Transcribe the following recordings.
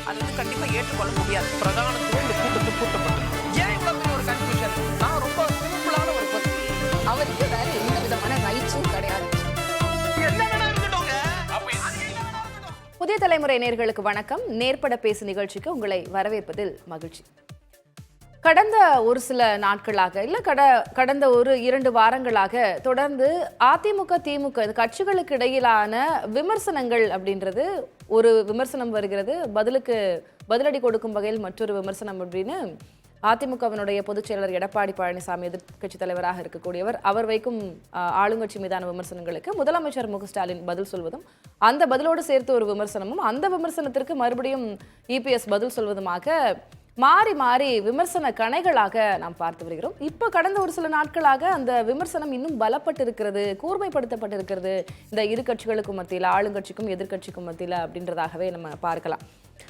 அது வந்து கண்டிப்பா ஏற்றுக்கொள்ள முடியாது. பிரதானத்துவம் இந்த கூட்டத்தில் கூட்டப்பட்டது. ஏன் இவ்வளவு பெரிய ஒரு கன்ஃபியூஷன்? நான் ரொம்ப சிம்பிளான ஒரு பர்சன். அவருக்கு வேற எந்த விதமான ரைட்ஸும் கிடையாது. என்ன வேணா இருக்கட்டும்ங்க. அப்ப அது என்ன வேணா இருக்கட்டும். புதிய தலைமுறை நேயர்களுக்கு வணக்கம். நேர்பட பேசு நிகழ்ச்சிக்கு உங்களை வரவேற்பதில் மகிழ்ச்சி. கடந்த ஒரு சில நாட்களாக கடந்த ஒரு 2 வாரங்களாக தொடர்ந்து அதிமுக திமுக கட்சிகளுக்கு இடையிலான விமர்சனங்கள் அப்படின்றது ஒரு விமர்சனம் வருகிறது, பதிலடி கொடுக்கும் வகையில் மற்றொரு விமர்சனம் அப்படின்னு அதிமுகவினுடைய பொதுச் செயலர் எடப்பாடி பழனிசாமி எதிர்க்கட்சி தலைவராக இருக்கக்கூடியவர் அவர் வைக்கும் ஆளுங்கட்சி மீதான விமர்சனங்களுக்கு முதலமைச்சர் மு க ஸ்டாலின் பதில் சொல்வதும், அந்த பதிலோடு சேர்த்து ஒரு விமர்சனமும், அந்த விமர்சனத்திற்கு மறுபடியும் இபிஎஸ் பதில் சொல்வதுமாக மாறி மாறி விமர்சன கணைகளாக நாம் பார்த்து வருகிறோம். இப்போ கடந்த ஒரு சில நாட்களாக அந்த விமர்சனம் இன்னும் பலப்பட்டிருக்கிறது, கூர்மைப்படுத்தப்பட்டிருக்கிறது இந்த இரு கட்சிகளுக்கும் மத்தியில், ஆளுங்கட்சிக்கும் எதிர்கட்சிக்கும் மத்தியில் அப்படின்றதாகவே நம்ம பார்க்கலாம்.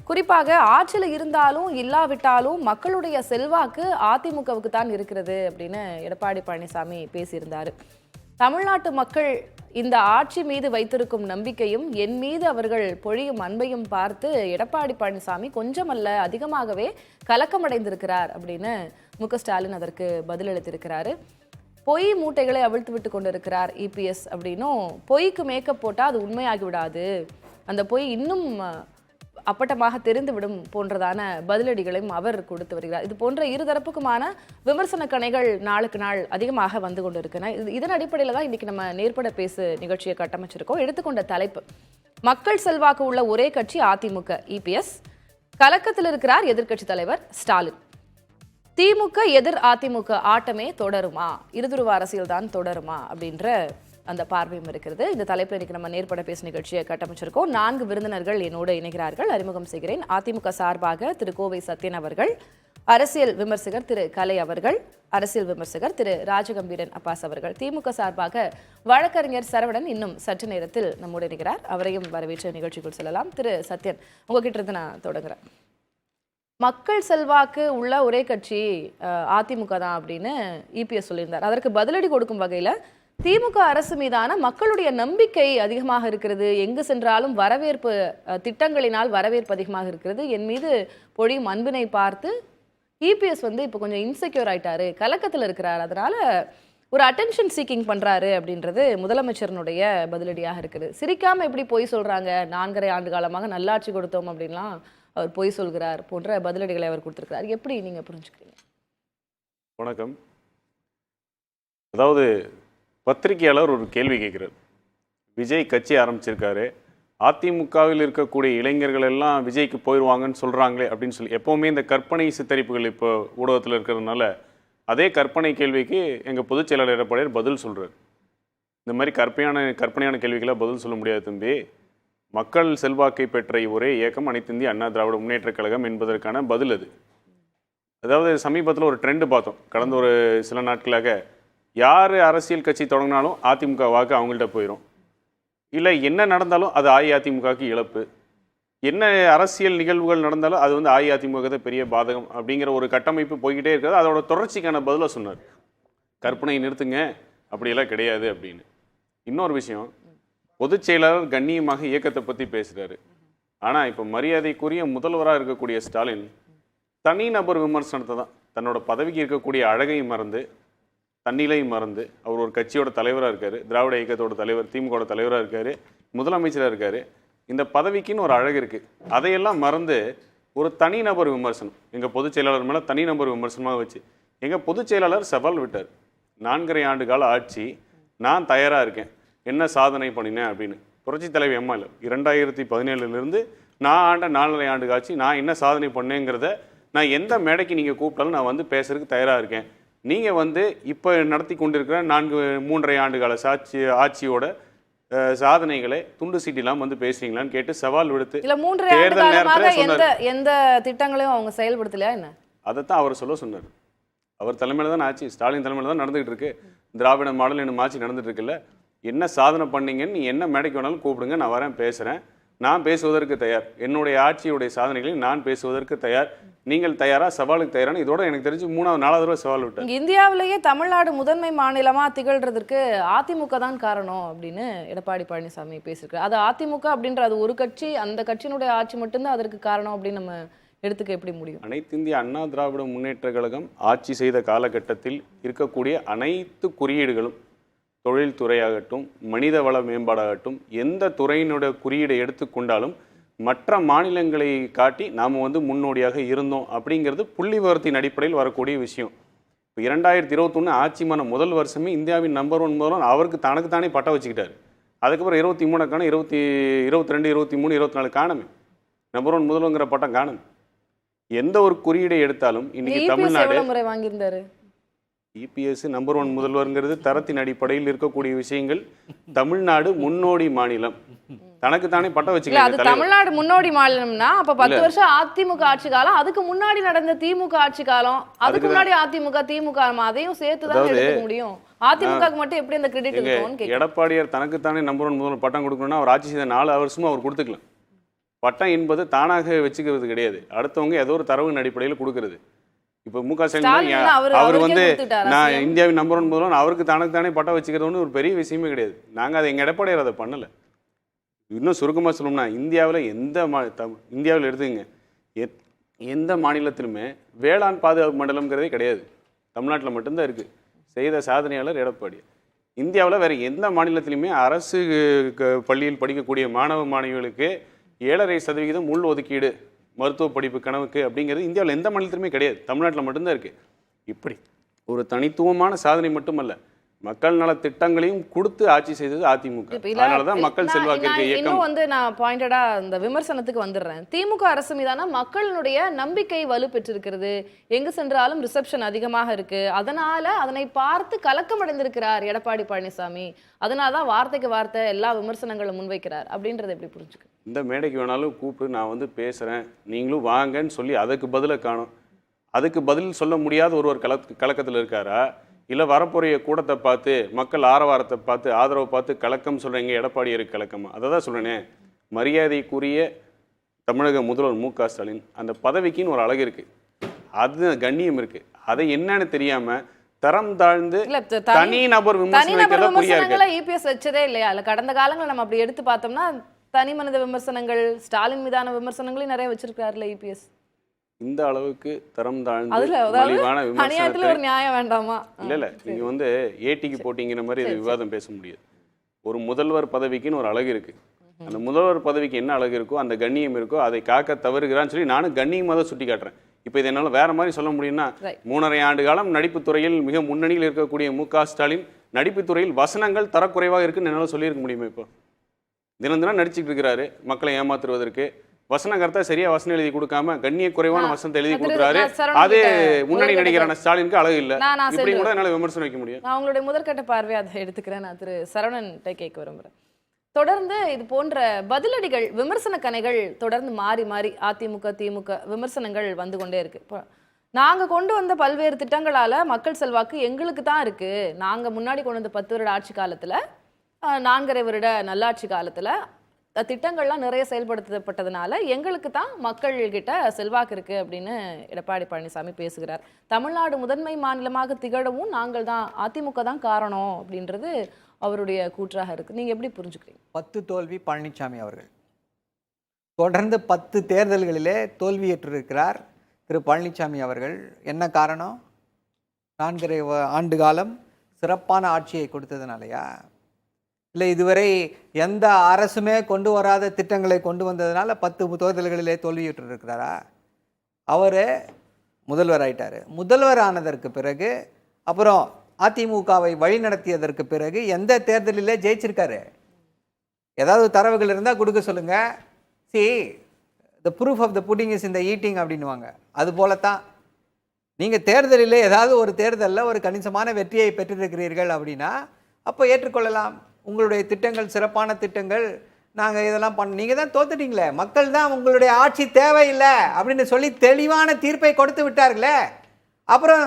குறிப்பாக ஆட்சியில் இருந்தாலும் இல்லாவிட்டாலும் மக்களுடைய செல்வாக்கு அதிமுகவுக்கு தான் இருக்கிறது அப்படின்னு எடப்பாடி பழனிசாமி பேசியிருந்தார். தமிழ்நாட்டு மக்கள் இந்த ஆட்சி மீது வைத்திருக்கும் நம்பிக்கையும் என் மீது அவர்கள் பொழியும் அன்பையும் பார்த்து எடப்பாடி பழனிசாமி கொஞ்சமல்ல அதிகமாகவே கலக்கமடைந்திருக்கிறார் அப்படின்னு மு க ஸ்டாலின் அதற்கு பதிலளித்திருக்கிறாரு. பொய் மூட்டைகளை அவிழ்த்து விட்டு கொண்டிருக்கிறார் இபிஎஸ் அப்படின்னும், பொய்க்கு மேக்கப் போட்டால் அது உண்மையாகி விடாது, அந்த பொய் இன்னும் அப்பட்டமாக தெரிந்துவிடும் போன்றதான பதிலடிகளையும் அவர் கொடுத்து வருகிறார். இது போன்ற இருதரப்புக்குமான விமர்சன கணைகள் நாளுக்கு நாள் அதிகமாக வந்து கொண்டிருக்கின்றன. இதன் அடிப்படையில் தான் இன்னைக்கு நம்ம நேர்பட பேசு நிகழ்ச்சியை கட்டமைச்சிருக்கோம். எடுத்துக்கொண்ட தலைப்பு, மக்கள் செல்வாக்கு உள்ள ஒரே கட்சி அதிமுக, இபிஎஸ் கலக்கத்தில் இருக்கிறார் எதிர்க்கட்சி தலைவர் ஸ்டாலின். திமுக எதிர் அதிமுக ஆட்டமே தொடருமா, இருதுருவ அரசியல் தான் தொடருமா அப்படின்ற அந்த பார்வையும் இருக்கிறது. இந்த தலைப்பில் இன்னைக்கு நம்ம நேர்பட பேசு நிகழ்ச்சியை கட்டமைச்சிருக்கோம். 4 விருந்தினர்கள் என்னோடு இணைகிறார்கள். அறிமுகம் செய்கிறேன். அதிமுக சார்பாக திரு கோவை சத்யன் அவர்கள், அரசியல் விமர்சகர் திரு கலை அவர்கள், அரசியல் விமர்சகர் திரு ராஜகம்பீரன் அப்பாஸ் அவர்கள், திமுக சார்பாக வழக்கறிஞர் சரவணன் இன்னும் சற்று நேரத்தில் நம்மோடு இணைகிறார். அவரையும் வரவேற்ற நிகழ்ச்சிக்குள் செல்லலாம். திரு சத்யன், உங்ககிட்ட இருந்து நான் தொடங்குறேன். மக்கள் செல்வாக்கு உள்ள ஒரே கட்சி அதிமுக தான் அப்படின்னு இபிஎஸ் சொல்லியிருந்தார். அதற்கு பதிலடி கொடுக்கும் வகையில் திமுக அரசு மீதான மக்களுடைய நம்பிக்கை அதிகமாக இருக்கிறது, எங்கு சென்றாலும் வரவேற்பு, திட்டங்களினால் வரவேற்பு அதிகமாக இருக்கிறது, என் மீது பொழியும் அன்பினை பார்த்து இபிஎஸ் இப்போ கொஞ்சம் இன்செக்யூர் ஆயிட்டாரு, கலக்கத்தில் இருக்கிறார், அதனால ஒரு அட்டென்ஷன் சீக்கிங் பண்றாரு அப்படின்றது முதலமைச்சரனுடைய பதிலடியாக இருக்குது. சிரிக்காம எப்படி பொய் சொல்றாங்க, 4.5 ஆண்டு காலமாக நல்லாட்சி கொடுத்தோம் அப்படின்லாம் அவர் பொய் சொல்கிறார் போன்ற பதிலடிகளை அவர் கொடுத்திருக்கிறார். எப்படி நீங்க புரிஞ்சுக்கிறீங்க? வணக்கம். அதாவது பத்திரிகையாளர் ஒரு கேள்வி கேட்குறார். விஜய் கட்சி ஆரம்பிச்சிருக்காரு, அதிமுகவில் இருக்கக்கூடிய இளைஞர்கள் எல்லாம் விஜய்க்கு போயிடுவாங்கன்னு சொல்கிறாங்களே அப்படின்னு சொல்லி எப்போவுமே இந்த கற்பனை சித்தரிப்புகள் இப்போ ஊடகத்தில் இருக்கிறதுனால அதே கற்பனை கேள்விக்கு எங்கள் பொதுச் செயலாளர் எடப்பாடியார் பதில் சொல்கிறார். இந்த மாதிரி கற்பனையான கேள்விகளை பதில் சொல்ல முடியாது தம்பி, மக்கள் செல்வாக்கை பெற்ற ஒரே இயக்கம் அனைத்து இந்திய அண்ணா திராவிட முன்னேற்றக் கழகம் என்பதற்கான பதில் அது. அதாவது சமீபத்தில் ஒரு ட்ரெண்டு பார்த்தோம். கடந்த ஒரு சில நாட்களாக யார் அரசியல் கட்சி தொடங்கினாலும் அதிமுக வாக்கு அவங்கள்ட்ட போயிடும், இல்லை என்ன நடந்தாலும் அது அஇஅதிமுகவுக்கு இழப்பு, என்ன அரசியல் நிகழ்வுகள் நடந்தாலும் அது அஇஅதிமுக பெரிய பாதகம் அப்படிங்கிற ஒரு கட்டமைப்பு போய்கிட்டே இருக்கிறது. அதோட தொடர்ச்சிக்கான பதிலை சொன்னார். கற்பனை நிறுத்துங்க, அப்படியெல்லாம் கிடையாது அப்படின்னு. இன்னொரு விஷயம், பொதுச் செயலாளர் கண்ணியமாக இயக்கத்தை பற்றி பேசுகிறாரு. ஆனால் இப்போ மரியாதைக்குரிய முதல்வராக இருக்கக்கூடிய ஸ்டாலின் தனிநபர் விமர்சனத்தை தான், தன்னோட பதவிக்கு இருக்கக்கூடிய அழகையும் மறந்து தன்னிலையும் மறந்து, அவர் ஒரு கட்சியோட தலைவராக இருக்கார், திராவிட இயக்கத்தோட தலைவர், திமுக தலைவராக இருக்கார், முதலமைச்சராக இருக்கார், இந்த பதவிக்குன்னு ஒரு அழகு இருக்குது, அதையெல்லாம் மறந்து ஒரு தனிநபர் விமர்சனம் எங்கள் பொதுச் செயலாளர் மேலே தனிநபர் விமர்சனமாக வச்சு எங்கள் பொதுச் செயலாளர் சவால் விட்டார். 4.5 ஆண்டு கால ஆட்சி, நான் தயாராக இருக்கேன், என்ன சாதனை பண்ணினேன் அப்படின்னு. புரட்சி தலைவி அம்மா இல்லை, 2017 நான் ஆண்ட 4.5 ஆண்டு ஆட்சி, நான் என்ன சாதனை பண்ணேங்கிறத நான் எந்த மேடைக்கு நீங்கள் கூப்பிட்டாலும் நான் பேசுறதுக்கு தயாராக இருக்கேன். நீங்கள் இப்போ நடத்தி கொண்டிருக்கிற 3.5 ஆண்டு கால ஆட்சியோட சாதனைகளை துண்டு சீட்டிலாம் பேசுறீங்களான்னு கேட்டு சவால் விடுத்து தேர்தல் நேரத்தில் எந்த திட்டங்களையும் அவங்க செயல்படுத்தலையா என்ன? அதைத்தான் அவர் சொன்னார். அவர் தலைமையில தான் ஆட்சி, ஸ்டாலின் தலைமையில தான் நடந்துகிட்டு இருக்கு, திராவிட மாடல் என்னும் ஆட்சி நடந்துட்டு இருக்குல்ல, என்ன சாதனை பண்ணீங்கன்னு நீ என்ன மேடைக்கு வேணாலும் கூப்பிடுங்க, நான் வரேன் பேசுகிறேன், நான் பேசுவதற்கு தயார், என்னுடைய ஆட்சியுடைய சாதனைகளை நான் பேசுவதற்கு தயார், நீங்கள் தயாரா, சவாலுக்கு தயாரான, இதோட எனக்கு தெரிஞ்சு 3வது 4வது தடவை சவால் விட்டார். இங்க இந்தியாவிலேயே தமிழ்நாடு முதன்மை மாநிலமா திகழ்றதுக்கு அதிமுக தான் காரணம் அப்படின்னு எடப்பாடி பழனிசாமி பேசியிருக்காரு. அது அதிமுக அப்படின்ற அது ஒரு கட்சி, அந்த கட்சியினுடைய ஆட்சி மட்டும்தான் அதற்கு காரணம் அப்படின்னு நம்ம எடுத்துக்க எப்படி முடியும்? அனைத்து இந்திய அண்ணா திராவிட முன்னேற்ற கழகம் ஆட்சி செய்த காலகட்டத்தில் இருக்கக்கூடிய அனைத்து குறியீடுகளும், தொழில்துறையாகட்டும், மனிதவள மேம்பாடாகட்டும், எந்த துறையினுடைய குறியீடை எடுத்துக்கொண்டாலும் மற்ற மாநிலங்களை காட்டி நாம் முன்னோடியாக இருந்தோம் அப்படிங்கிறது புள்ளி விவரத்தின் அடிப்படையில் வரக்கூடிய விஷயம். இப்போ 2021 ஆட்சிமான முதல் வருஷமே இந்தியாவின் நம்பர் 1 முதல்வர் அவருக்கு தனக்கு தானே பட்டம் வச்சுக்கிட்டாரு. அதுக்கப்புறம் 23 காணும், 22, 23, 24 காணுமே, நம்பர் 1 முதல்வங்கிற பட்டம் காணும். எந்த ஒரு குறியீடை எடுத்தாலும் இன்னைக்கு தமிழ்நாடு முறை வாங்கியிருந்தாரு. இபிஎஸ் நம்பர் 1 முதல்வருங்கிறது தரத்தின் அடிப்படையில் இருக்கக்கூடிய விஷயங்கள். தமிழ்நாடு முன்னோடி மாநிலம், தனக்கு தானே பட்டம் வச்சுக்கல. அது தமிழ்நாடு முன்னோடி மாநிலம்னா அப்ப 10 வருஷம் அதிமுக ஆட்சி காலம், அதுக்கு முன்னாடி நடந்த திமுக ஆட்சி காலம், அதுக்கு முன்னாடி அதிமுக திமுக அதையும் சேர்த்து தான் எடுக்க முடியும். அதிமுகக்கு மட்டும் எப்படி அந்த கிரெடிட் இருக்கும்? எடப்பாடியார் தனக்கு தானே நம்பர் 1 முதல்வர் பட்டம் கொடுக்கணும்னா அவர் ஆட்சி செய்த 4 வருஷமும் அவர் கொடுத்துக்கலாம். பட்டம் என்பது தானாக வச்சுக்கிறது கிடையாது, அடுத்தவங்க ஏதோ ஒரு தரவின் அடிப்படையில் கொடுக்கறது. இப்போ முக ஸ்டாலின் அவர் நான் இந்தியாவின் நம்பர் 1 முதல்வர் அவருக்கு தனக்கு தானே பட்டம் வச்சுக்கிறதுன்னு ஒரு பெரிய விஷயமே கிடையாது. நாங்கள் அதை எங்கள் எடப்பாடியார் அதை பண்ணலை. இன்னும் சுருக்கமாக சொல்லணும்னா இந்தியாவில் இந்தியாவில் எடுத்துங்க, எந்த மாநிலத்திலுமே வேளாண் பாதுகாப்பு மண்டலம்ங்கிறதே கிடையாது. தமிழ்நாட்டில் மட்டும்தான் இருக்குது. செய்த சாதனையாளர் எடப்பாடி. இந்தியாவில் வேறு எந்த மாநிலத்திலுமே அரசு பள்ளியில் படிக்கக்கூடிய மாணவ மாணவிகளுக்கு 7.5% உள் ஒதுக்கீடு மருத்துவ படிப்பு கனவுக்கு அப்படிங்கிறது இந்தியாவில் எந்த மாநிலத்திலுமே கிடையாது. தமிழ்நாட்டில் மட்டும்தான் இருக்குது. இப்படி ஒரு தனித்துவமான சாதனை மட்டுமல்ல, மக்கள் நல திட்டங்களையும் கொடுத்து ஆட்சி செய்தது அதிமுக. அதனாலதான் மக்கள் செல்வாக்கு இருக்க இயக்கம். இன்னும் நான் பாயிண்டடா இந்த விமர்சனத்துக்கு வந்துடுறேன். திமுக அரசு மீதான மக்களுடைய நம்பிக்கை வலு பெற்றிருக்கிறது. எங்கு சென்றாலும் ரிசப்ஷன் அதிகமாக இருக்கு. அதனால அதனை பார்த்து கலக்கம் அடைந்திருக்கிறார் எடப்பாடி பழனிசாமி. அதனாலதான் வார்த்தைக்கு வார்த்தை எல்லா விமர்சனங்களும் முன்வைக்கிறார் அப்படின்றத எப்படி புரிஞ்சுக்க? இந்த மேடைக்கு வேணாலும் கூப்பிட்டு நான் பேசுறேன், நீங்களும் வாங்கன்னு சொல்லி அதுக்கு பதில காணும். அதுக்கு பதில் சொல்ல முடியாத ஒருவர் கலக்கத்தில் இருக்காரா, இல்லை வரப்போறைய கூட்டத்தை பார்த்து மக்கள் ஆரவாரத்தை பார்த்து ஆதரவை பார்த்து கலக்கம் சொல்கிறீங்க எடப்பாடியாருக்கு கலக்கமா? அதை தான் சொல்கிறேனே, மரியாதைக்குரிய தமிழக முதல்வர் மு க ஸ்டாலின் அந்த பதவிக்குன்னு ஒரு அழகு இருக்குது, அது கண்ணியம் இருக்குது. அதை என்னன்னு தெரியாமல் தரம் தாழ்ந்து தனி நபர் விமர்சனங்களை இபிஎஸ் வச்சதே இல்லையா? இல்லை கடந்த காலங்களில் நம்ம அப்படி எடுத்து பார்த்தோம்னா தனி மனித விமர்சனங்கள், ஸ்டாலின் மீதான விமர்சனங்களையும் நிறைய வச்சிருக்காருல்ல இபிஎஸ். இந்த அளவுக்கு தரம் தாழ்ந்து மலிவான விமர்சனத்தை ஒரு நியாயம் வேண்டாமா? இல்ல நீங்க ஏடிக்கு போட்டிங்கிற மாதிரி இது விவாதம் பேச முடியாது. ஒரு முதல்வர் பதவிக்குன்னு ஒரு அழகு இருக்கு. அந்த முதல்வர் பதவிக்கு என்ன அழகு இருக்கோ, அந்த கண்ணியம் இருக்கோ, அதை காக்க தவறுகிறான்னு சொல்லி நானும் கண்ணியமாக தான் சுட்டி காட்டுறேன். இப்போ இதை என்னால் வேற மாதிரி சொல்ல முடியும்னா, 3.5 ஆண்டு காலம் நடிப்பு துறையில் மிக முன்னணியில் இருக்கக்கூடிய மு க ஸ்டாலின் நடிப்பு துறையில் வசனங்கள் தரக்குறைவாக இருக்குன்னு என்னால் சொல்லியிருக்க முடியுமா? இப்போ தினம் தினம் நடிச்சுட்டு இருக்கிறாரு மக்களை ஏமாத்துவதற்கு. வசனகர்த்தா சரியா வசனம் எழுதி கொடுக்காம கண்ணிய குறைவான வசனத்தை எழுதி கொடுக்குறாரு. அதே முன்னணி நடிகரான ஸ்டாலினுக்கு அழகு இல்ல. இப்படி கூட என்னால விமர்சனம் வைக்க முடியும். நான் உங்களுடைய முதற்கட்ட பார்வையை அதை எடுத்துக்கிறேன். நான் திரு சரவணன் கேட்க விரும்புறேன். தொடர்ந்து இது போன்ற பதிலடிகள், விமர்சன கணைகள் தொடர்ந்து மாறி மாறி அதிமுக திமுக விமர்சனங்கள் வந்து கொண்டே இருக்கு. இப்போ நாங்க கொண்டு வந்த பல்வேறு திட்டங்களால மக்கள் செல்வாக்கு எங்களுக்கு தான் இருக்கு. நாங்க முன்னாடி கொண்டு வந்த 10 வருட ஆட்சி காலத்துல, 4.5 வருட நல்லாட்சி காலத்துல திட்டங்கள்லாம் நிறைய செயல்படுத்தப்பட்டதுனால எங்களுக்கு தான் மக்கள்கிட்ட செல்வாக்கு இருக்கு அப்படின்னு எடப்பாடி பழனிசாமி பேசுகிறார். தமிழ்நாடு முதன்மை மாநிலமாக திகழவும் நாங்கள் தான், அதிமுக தான் காரணம் அப்படின்றது அவருடைய கூற்றாக இருக்கு. நீங்க எப்படி புரிஞ்சுக்கிறீங்க? 10 தோல்வி பழனிசாமி அவர்கள் தொடர்ந்து 10 தேர்தல்களிலே தோல்வியேற்றிருக்கிறார் திரு பழனிசாமி அவர்கள். என்ன காரணம்? 4.5 ஆண்டு காலம் சிறப்பான ஆட்சியை கொடுத்ததுனாலயா? இல்லை இதுவரை எந்த அரசுமே கொண்டு வராத திட்டங்களை கொண்டு வந்ததுனால 10 தேர்தல்களிலே தோல்வியுற்றிருக்கிறாரா? அவர் முதல்வர் ஆயிட்டார். முதல்வர் ஆனதற்கு பிறகு அப்புறம் அதிமுகவை வழிநடத்தியதற்கு பிறகு எந்த தேர்தலிலே ஜெயிச்சிருக்காரு? ஏதாவது தரவுகள் இருந்தால் கொடுக்க சொல்லுங்கள். The proof of the pudding is in the eating அப்படின்வாங்க. அது போலத்தான் நீங்கள் தேர்தலில் ஏதாவது ஒரு தேர்தலில் ஒரு கணிசமான வெற்றியை பெற்றிருக்கிறீர்கள் அப்படின்னா அப்போ ஏற்றுக்கொள்ளலாம். உங்களுடைய திட்டங்கள் சிறப்பான திட்டங்கள், நாங்கள் இதெல்லாம் நீங்கள் தான் தோத்துட்டீங்களே, மக்கள் தான் உங்களுடைய ஆட்சி தேவையில்லை அப்படின்னு சொல்லி தெளிவான தீர்ப்பை கொடுத்து விட்டார்களே. அப்புறம்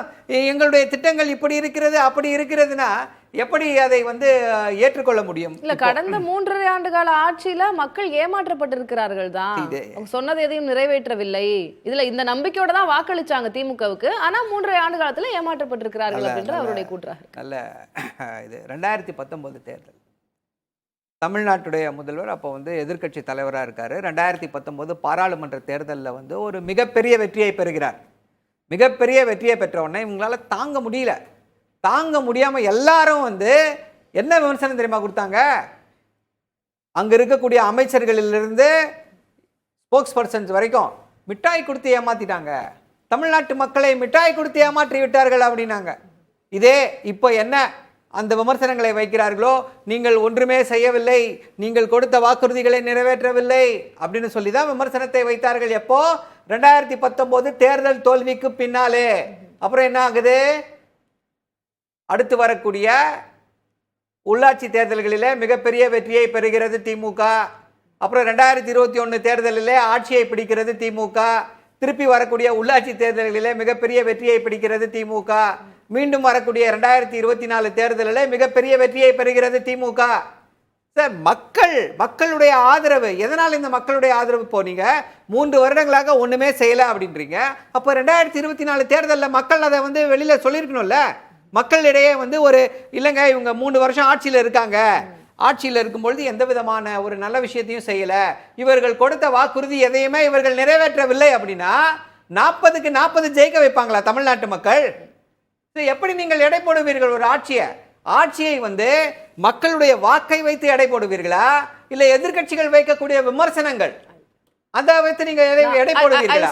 எங்களுடைய திட்டங்கள் இப்படி இருக்கிறது அப்படி இருக்கிறதுனா எப்படி அதை வந்து ஏற்றுக்கொள்ள முடியும்? இல்ல கடந்த 3.5 ஆண்டு கால ஆட்சியில மக்கள் ஏமாற்றப்பட்டிருக்கிறார்கள் தான். அவங்க சொன்னது எதையும் நிறைவேற்றவில்லை. இதுல இந்த நம்பிக்கையோட தான் வாக்களிச்சாங்க திமுகவுக்கு. ஆனா 3.5 ஆண்டு காலத்துல ஏமாற்றப்பட்டிருக்கிறார்கள் அப்படின்ற அவருடைய கூற்றாக. நல்ல இது 2019 தேர்தல். தமிழ்நாட்டுடைய முதல்வர் அப்போ வந்து எதிர்க்கட்சி தலைவராக இருக்காரு. 2019 பாராளுமன்ற தேர்தலில் வந்து ஒரு மிகப்பெரிய வெற்றியை பெறுகிறார். மிகப்பெரிய வெற்றியை பெற்ற உடனே இவங்களால தாங்க முடியல. தாங்க முடியாமல் எல்லாரும் வந்து என்ன விமர்சனம் தெரியுமா கொடுத்தாங்க? அங்கே இருக்கக்கூடிய அமைச்சர்களிலிருந்து ஸ்போக்ஸ் பர்சன்ஸ் வரைக்கும் மிட்டாய் கொடுத்து ஏமாத்திட்டாங்க, தமிழ்நாட்டு மக்களை மிட்டாய் கொடுத்து ஏமாற்றி விட்டார்கள் அப்படின்னாங்க. இதே இப்போ என்ன அந்த விமர்சனங்களை வைக்கிறார்களோ, நீங்கள் ஒன்றுமே செய்யவில்லை, நீங்கள் கொடுத்த வாக்குறுதிகளை நிறைவேற்றவில்லை அப்படின்னு சொல்லி தான் விமர்சனத்தை வைத்தார்கள். எப்போ? 2019 தேர்தல் தோல்விக்கு பின்னாலே. அப்புறம் என்ன ஆகுது? அடுத்து வரக்கூடிய உள்ளாட்சி தேர்தல்களிலே மிகப்பெரிய வெற்றியை பெறுகிறது திமுக. அப்புறம் 2021 தேர்தலிலே ஆட்சியை பிடிக்கிறது திமுக. திருப்பி வரக்கூடிய உள்ளாட்சி தேர்தல்களிலே மிகப்பெரிய வெற்றியை பிடிக்கிறது திமுக. மீண்டும் வரக்கூடிய 2024 தேர்தலில் மிகப்பெரிய வெற்றியை பெறுகிறது திமுக. சார், மக்களுடைய ஆதரவு எதனால்? இந்த மக்களுடைய ஆதரவு போனீங்க 3 வருடங்களாக ஒண்ணுமே செய்யல அப்படின்றீங்க. அப்போ 2024 தேர்தலில் மக்கள் அதை வந்து வெளியில சொல்லியிருக்கணும்ல. மக்களிடையே வந்து ஒரு இல்லைங்க இவங்க 3 வருஷம் ஆட்சியில் இருக்காங்க, ஆட்சியில் இருக்கும்பொழுது எந்த விதமான ஒரு நல்ல விஷயத்தையும் செய்யல, இவர்கள் கொடுத்த வாக்குறுதி எதையுமே இவர்கள் நிறைவேற்றவில்லை அப்படின்னா 40க்கு 40 ஜெயிக்க வைப்பாங்களா தமிழ்நாட்டு மக்கள்? எப்படி நீங்கள் எடை போடுவீர்கள் ஒரு ஆட்சியை வந்து மக்களுடைய வாக்கை வைத்து எடை போடுவீர்களா, இல்ல எதிர்க்கட்சிகள் வைக்கக்கூடிய விமர்சனங்கள் அதை வைத்து நீங்க எடை போடுவீர்களா?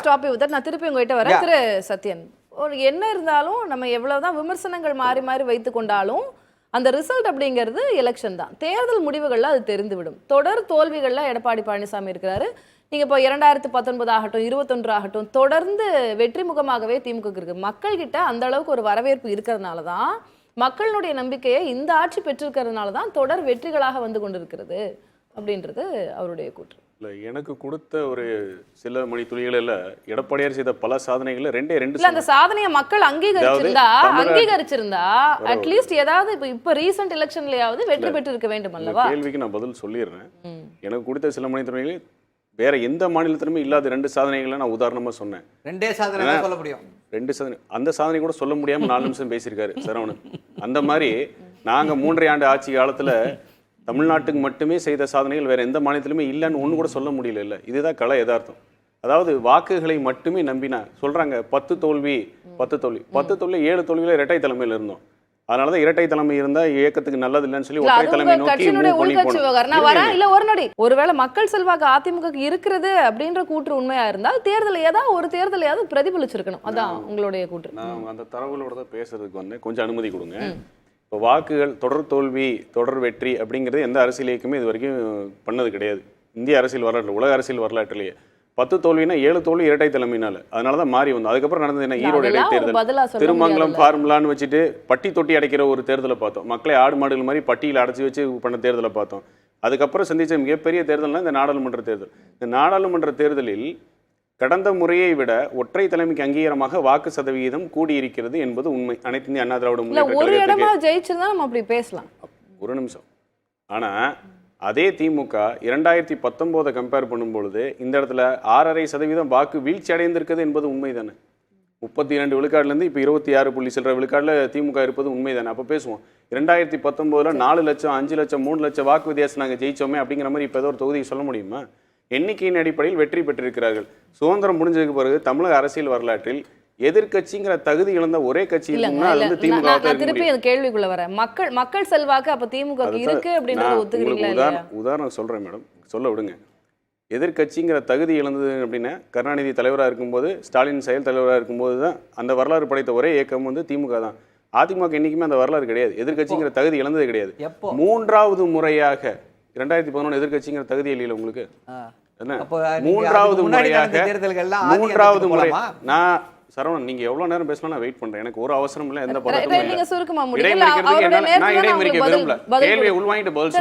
நான் திருப்பி உங்ககிட்ட வரேன். திரு சத்யன், ஒரு என்ன இருந்தாலும் நம்ம எவ்வளவுதான் விமர்சனங்கள் மாறி மாறி வைத்து கொண்டாலும் அந்த ரிசல்ட் அப்படிங்கிறது எலெக்ஷன் தான். தேர்தல் முடிவுகள்ல அது தெரிந்துவிடும். தொடர் தோல்விகள்ல எடப்பாடி பழனிசாமி இருக்கிறாரு. நீங்க இப்போ 2019 ஆகட்டும் 21 ஆகட்டும் தொடர்ந்து வெற்றி முகமாகவே திமுக இருக்கு. மக்கள் கிட்ட அந்த அளவுக்கு ஒரு வரவேற்பு இருக்கிறதுனால தான், மக்களுடைய நம்பிக்கையை இந்த ஆட்சி பெற்றிருக்கிறதுனால தான் தொடர் வெற்றிகளாக வந்து கொண்டிருக்கிறது அப்படின்றது அவருடைய கூற்று. இல்லை, எனக்கு கொடுத்த ஒரு சில மணி துளிகளில் எடப்பாடியார் செய்த பல சாதனைகள் ரெண்டு அந்த சாதனையை மக்கள் அங்கீகரிச்சிருந்தா அட்லீஸ்ட் ஏதாவது இப்ப ரீசன்ட் எலெக்ஷன்லயாவது வெற்றி பெற்று இருக்க வேண்டும் அல்லவா? கேள்விக்கு நான் பதில் சொல்லிடுறேன். எனக்கு கொடுத்த சில மணி துளிகளில் வேற எந்த மாநிலத்திலுமே இல்லாத 2 சாதனைகளை நான் உதாரணமா சொன்னேன். 2 சாதனை சொல்ல முடியும். 2 சாதனை, அந்த சாதனை கூட சொல்ல முடியாம 4 நிமிஷம் பேசியிருக்காரு சரவணன். அந்த மாதிரி நாங்க 3.5 ஆண்டு ஆட்சி காலத்துல தமிழ்நாட்டுக்கு மட்டுமே செய்த சாதனைகள் வேற எந்த மாநிலத்திலுமே இல்லைன்னு ஒன்று கூட சொல்ல முடியல. இல்லை, இதுதான் கலை யதார்த்தம். அதாவது வாக்குகளை மட்டுமே நம்பினா சொல்றாங்க 10 தோல்வி 7 தோல்வியில இரட்டை தலைமையில் இருந்தோம். அதனாலதான் இரட்டை தலைமை இருந்தா இயக்கத்துக்கு நல்லது இல்லைன்னு சொல்லி ஒற்றை தலைமை நோக்கி. ஒருவேளை மக்கள் செல்வாக்கு அதிமுக இருக்கிறது அப்படின்ற கூற்று உண்மையா இருந்தால் தேர்தல் ஏதாவது ஒரு தேர்தலையாவது பிரதிபலிச்சிருக்கணும். அதான் உங்களுடைய கூற்று. நான் அந்த தரவுகளோட தான் பேசுறதுக்கு வந்தேன். கொஞ்சம் அனுமதி கொடுங்க. இப்போ வாக்குகள் தொடர் தோல்வி தொடர் வெற்றி அப்படிங்கிறது எந்த அரசியல் இயக்கமே இது வரைக்கும் பண்ணது கிடையாது. இந்திய அரசியல் வரலாற்று, உலக அரசியல் வரலாற்றிலேயே 10 தோல்வினா 7 தோல்வி இரட்டை தலைமையினால. அதனாலதான் மாறி வந்தோம். அதுக்கப்புறம் நடந்தது என்ன? ஈரோடு இடைத்தேர்தல், திருமங்கலம் ஃபார்முலான்னு வச்சுட்டு பட்டி தொட்டி அடைக்கிற ஒரு தேர்தலை பார்த்தோம். மக்களை ஆடு மாடுகள் மாதிரி பட்டியில் அடைச்சி வச்சு பண்ண தேர்தலை பார்த்தோம். அதுக்கப்புறம் சந்திச்ச மிகப்பெரிய தேர்தல்னா இந்த நாடாளுமன்ற தேர்தல். இந்த நாடாளுமன்ற தேர்தலில் கடந்த முறையை விட ஒற்றை தலைமைக்கு அங்கீகாரமாக வாக்கு சதவிகிதம் கூடியிருக்கிறது என்பது உண்மை. அனைத்து இந்திய அண்ணா திராவிட பேசலாம். ஒரு நிமிஷம். ஆனா அதே திமுக 2019 கம்பேர் பண்ணும்பொழுது இந்த இடத்துல 6.5% வாக்கு வீழ்ச்சி அடைந்திருக்கிறது என்பது உண்மைதானே? 32 விழுக்காடுலேருந்து இப்போ 26 சில்லற விழுக்காடுல திமுக இருப்பது உண்மைதானே? அப்போ பேசுவோம். 2019 4 லட்சம் 5 லட்சம் 3 லட்சம் வாக்கு வித்தியாசம் நாங்கள் ஜெயிச்சோமே அப்படிங்கிற மாதிரி இப்போ ஏதோ ஒரு தொகுதியை சொல்ல முடியுமா? எண்ணிக்கையின் அடிப்படையில் வெற்றி பெற்றிருக்கிறார்கள். சுதந்திரம் முடிஞ்சதுக்கு பிறகு தமிழக அரசியல் வரலாற்றில் எதிர்கட்சிங்கிற தகுதி இழந்த ஒரே கட்சி திருப்பி கேள்விக்குள்ள வர மக்கள் செல்வாக்கு அப்ப திமுக இருக்கு அப்படின்னு உதாரணம் சொல்றேன் மேடம், சொல்ல விடுங்க. எதிர்கட்சிங்கிற தகுதி இழந்தது அப்படின்னா கருணாநிதி தலைவராக இருக்கும்போது, ஸ்டாலின் செயல் தலைவராக இருக்கும்போது தான் அந்த வரலாறு படைத்த ஒரே இயக்கம் வந்து திமுக தான். அதிமுக என்னைக்குமே அந்த வரலாறு கிடையாது. எதிர்கட்சிங்கிற தகுதி இழந்தது கிடையாது. 3வது முறையாக 2011 எதிர்கட்சிங்கிற தகுதி இல்லையில உங்களுக்கு என்ன? 3வது முறை நான் சரவணன், நீங்க எவ்வளவு நேரம் பேசலாம் நான் வெயிட் பண்றேன். எனக்கு ஒரு அவசரம் இல்லை, எந்த பதட்டமும் இல்லை. நான் இடைமறிக்க விரும்பல. கேள்வியை உள்வாங்கிட்டு பதில்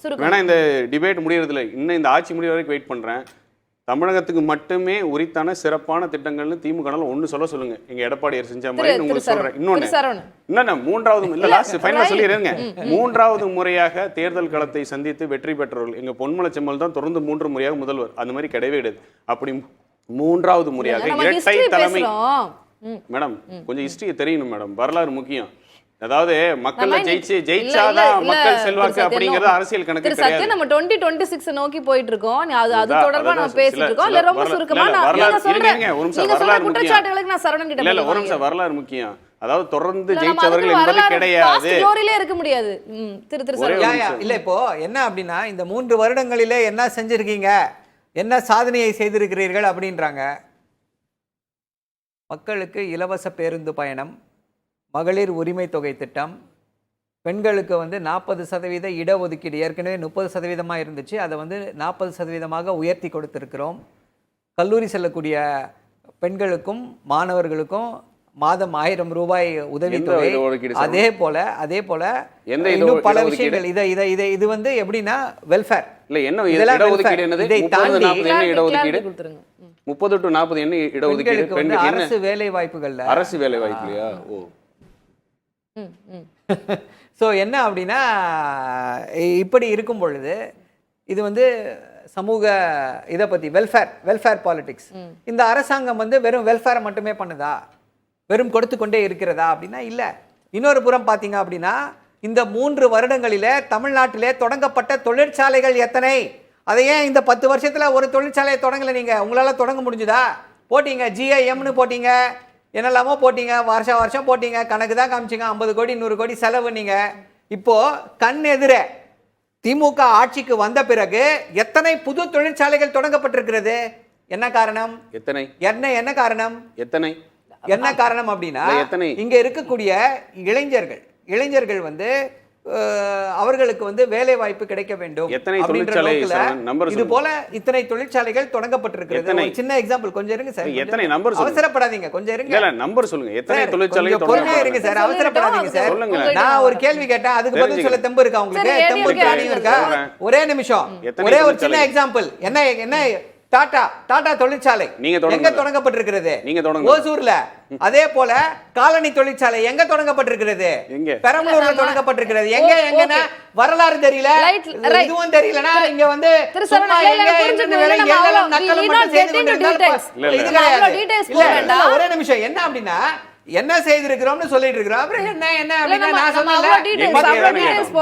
சொல்லுங்க. வேணா இந்த டிபேட் முடியறது இல்லை, இன்னும் இந்த ஆட்சி முடிய வரைக்கும் வெயிட் பண்றேன். தமிழகத்துக்கு மட்டுமே உரித்தான சிறப்பான திட்டங்கள்னு திமுக ஒன்னு சொல்லுங்க. எங்க எடப்பாடியார் செஞ்ச மாதிரி உங்களுக்கு சொல்றேன். இன்னொன்னு மூன்றாவது இல்ல லாஸ்ட் ஃபைனலா சொல்லிடுறேங்க. மூன்றாவது முறையாக தேர்தல் களத்தை சந்தித்து வெற்றி பெற்றவர்கள் எங்க பொன்மலை செம்மல் தான் தொடர்ந்து 3 முறையாக முதல்வர். அந்த மாதிரி கிடையவே கிடையாது. அப்படி மூன்றாவது முறையாக இரட்டை தலைமை. மேடம் கொஞ்சம் ஹிஸ்டரி தெரியணும் மேடம், வரலாறு முக்கியம். அதாவது மக்கள் ஜெயிச்சாதான் மக்கள் செல்வாக்கு அப்படிங்கறது அரசியல் கணக்கு கிடையாது. நம்ம 2026 நோக்கி போயிட்டு இருக்கோம். அது தொடர்பா நம்ம பேசிட்டு இருக்கோம். இல்ல ரொம்ப சுருக்கமா நான் சொல்றேன். நீங்க குற்றச்சாட்டுகளுக்கு நான் சரவணன் கிட்ட இல்ல ஒரு நிமிஷம், வரலாறு முக்கியம். அதாவது தொடர்ந்து ஜெயிச்சவர்கள் என்பது கிடையாது. ஸ்டோரியிலே இருக்க முடியாது. இல்ல இப்போ என்ன அப்படின்னா இந்த 3 வருடங்களிலே என்ன செஞ்சிருக்கீங்க, என்ன சாதனையை செய்திருக்கிறீர்கள் அப்படின்றாங்க. மக்களுக்கு இலவச பேருந்து பயணம், மகளிர் உரிமை தொகை திட்டம், பெண்களுக்கு 40% இடஒதுக்கீடு, ஏற்கனவே 30% இருந்துச்சு, அதை 40% உயர்த்தி கொடுத்திருக்கிறோம். கல்லூரி செல்லக்கூடிய பெண்களுக்கும் மாணவர்களுக்கும் மாதம் 1000 ரூபாய் உதவித்தொகை. அதே போல இன்னும் பல விஷயங்கள். இது எப்படின்னா வெல்ஃபேர். இல்ல என்ன இடஒதுக்கீடு என்னது? 30 என்ன இடஒதுக்கீடு? 30 to 40 என்ன இடஒதுக்கீடு? பெண்களுக்கு அரசு வேலை வாய்ப்புகள்ல. அரசு வேலை வாய்ப்புலையா? ஓ. ஸோ என்ன அப்படின்னா இப்படி இருக்கும் பொழுது இது சமூக இதை பற்றி வெல்ஃபேர் பாலிடிக்ஸ். இந்த அரசாங்கம் வெறும் வெல்ஃபேரை மட்டுமே பண்ணுதா, வெறும் கொடுத்து கொண்டே இருக்கிறதா அப்படின்னா இல்லை. இன்னொரு புறம் பார்த்தீங்க அப்படின்னா இந்த 3 வருடங்களிலே தமிழ்நாட்டிலே தொடங்கப்பட்ட தொழிற்சாலைகள் எத்தனை? அதை ஏன் இந்த 10 வருஷத்தில் ஒரு தொழிற்சாலையை தொடங்கலை? நீங்கள் உங்களால் தொடங்க முடிஞ்சுதா? போட்டீங்க GIMனு போட்டீங்க, என்னெல்லாமோ போட்டீங்க, வருஷம் போட்டீங்க, கணக்கு தான் காமிச்சிங்க, 50 கோடி 100 கோடி செலவு. நீங்கள் இப்போது கண் எதிர திமுக ஆட்சிக்கு வந்த பிறகு எத்தனை புது தொழிற்சாலைகள் தொடங்கப்பட்டிருக்கிறது? என்ன காரணம்? என்ன காரணம்? என்ன காரணம் அப்படின்னா இங்க இருக்கக்கூடிய இளைஞர்கள் அவர்களுக்கு வேலை வாய்ப்பு கிடைக்க வேண்டும். இது போல இத்தனை தொழிற்சாலைகள் தொடங்கப்பட்டிருக்கிறது. சின்ன எக்ஸாம்பிள், கொஞ்சம் இருங்க சார், அவசரப்படாதீங்க, கொஞ்சம் இருங்க. நம்பர் சொல்லுங்க. எத்தனை தொழிற்சாலைகள் பொறுமையா இருங்க சார், அவசரப்படாதீங்க சார். நான் ஒரு கேள்வி கேட்டேன், அதுக்கு பதில் சொல்ல தெம்பு இருக்கா உங்களுக்கு? தெம்பு இருக்கா? ஒரே நிமிஷம், ஒரே ஒரு சின்ன எக்ஸாம்பிள். என்ன டாடா தொழிற்சாலை எங்க தொடங்கப்பட்டிருக்கிறது? ஓசூர்ல. அதே போல காலனி தொழிற்சாலை எங்க தொடங்கப்பட்டிருக்கிறது? பெரம்பலூர்ல தொடங்கப்பட்டிருக்கிறது. எங்க வரலாறு தெரியல, இதுவும் தெரியலனா இங்க ஒரே நிமிஷம். என்ன அப்படின்னா என்ன செய்திருக்கிறோம்னு சொல்லிட்டு இருக்கிறோம். அப்புறம் என்ன அப்படின்னா நான் சொன்னேன்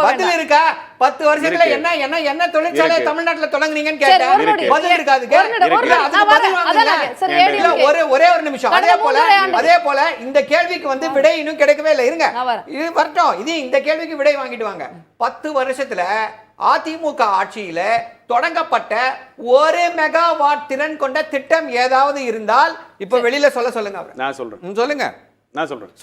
பதில் இருக்கா? 10 வருஷத்துல என்ன தொழிற்சாலை தமிழ்நாட்டுல தொடங்குனீங்கன்னு கேட்டேன், பதில் இருக்காது. ஒரே ஒரு நிமிஷம். அதே போல இந்த கேள்விக்கு விடை இன்னும் கிடைக்கவே இல்லை. இருங்க, இது வரட்டும். இந்த கேள்விக்கு விடை வாங்கிட்டு வாங்க. 10 வருஷத்துல அதிமுக ஆட்சியில தொடங்கப்பட்ட 1 மெகாவாட் திறன் கொண்ட திட்டம் ஏதாவது இருந்தால் இப்ப வெளியில சொல்லுங்க. நான் சொல்றேன்.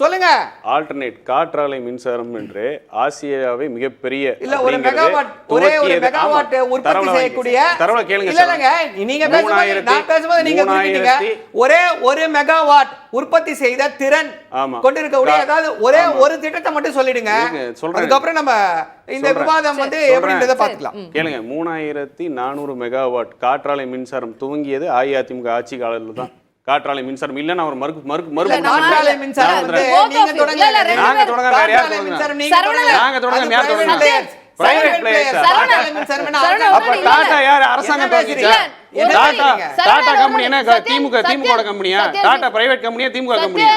சொல்லுங்க. ஆல்டர்னேட் காற்றாலை மின்சாரம் என்று ஆசியாவே மிகப்பெரிய ஒரு மெகாவாட் உற்பத்தி செய்யக்கூடிய நீங்க ஒரே 1 மெகாவாட் உற்பத்தி செய்த திறன் கொண்டிருக்கக்கூடிய அதாவது ஒரே ஒரு திட்டத்தை மட்டும் சொல்லிடுங்க. அதுக்கப்புறம் நம்ம இந்த விவாதம் எப்படின்றத பார்த்துக்கலாம். கேளுங்க. 3400 மெகாவாட் காற்றாலை மின்சாரம் துவங்கியது அஇஅதிமுக ஆட்சி காலத்துல தான். காற்றாலை மின்சாரம் இல்லன்னா அவர் காற்றாலை மின்சாரம் நீங்க தொடங்க, நாங்க தொடங்க, வேற யார் தொடங்க? நாங்க தொடங்க, யார் தொடங்க? Private players. அப்ப டாடா யார்? அரசாங்கம் பேசிச்சா? டாடா கம்பெனி என்ன திமுக கம்பெனியா? டாடா பிரைவேட் கம்பெனியா திமுக கம்பெனியா?